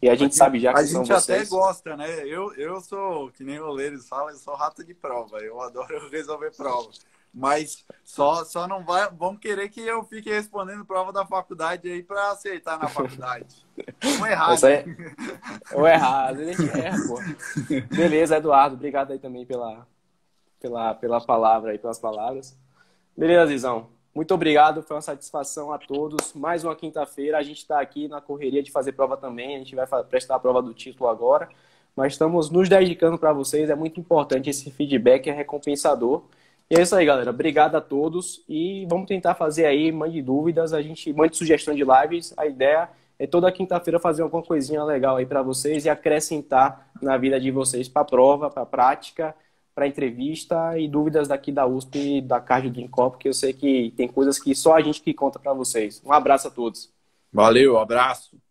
e a gente sabe já A que são gente até vocês. gosta, né? Eu sou, que nem o Leiros fala, eu sou rato de prova. Eu adoro resolver prova. Mas só não vão querer que eu fique respondendo prova da faculdade aí para aceitar na faculdade. Vamos errar, Essa né? é... Ou errar, às vezes a gente erra, pô. Beleza, Eduardo. Obrigado aí também pela palavra aí, pelas palavras. Beleza, Zizão. Muito obrigado, foi uma satisfação a todos. Mais uma quinta-feira, a gente está aqui na correria de fazer prova também, a gente vai prestar a prova do título agora, mas estamos nos dedicando para vocês, é muito importante esse feedback, é recompensador. E é isso aí, galera. Obrigado a todos e vamos tentar fazer aí, mande dúvidas, a gente mande sugestão de lives, a ideia é toda quinta-feira fazer alguma coisinha legal aí para vocês e acrescentar na vida de vocês para a prova, para a prática, para entrevista e dúvidas daqui da USP, da Cardio Dream Corp, porque eu sei que tem coisas que só a gente que conta para vocês. Um abraço a todos. Valeu, abraço.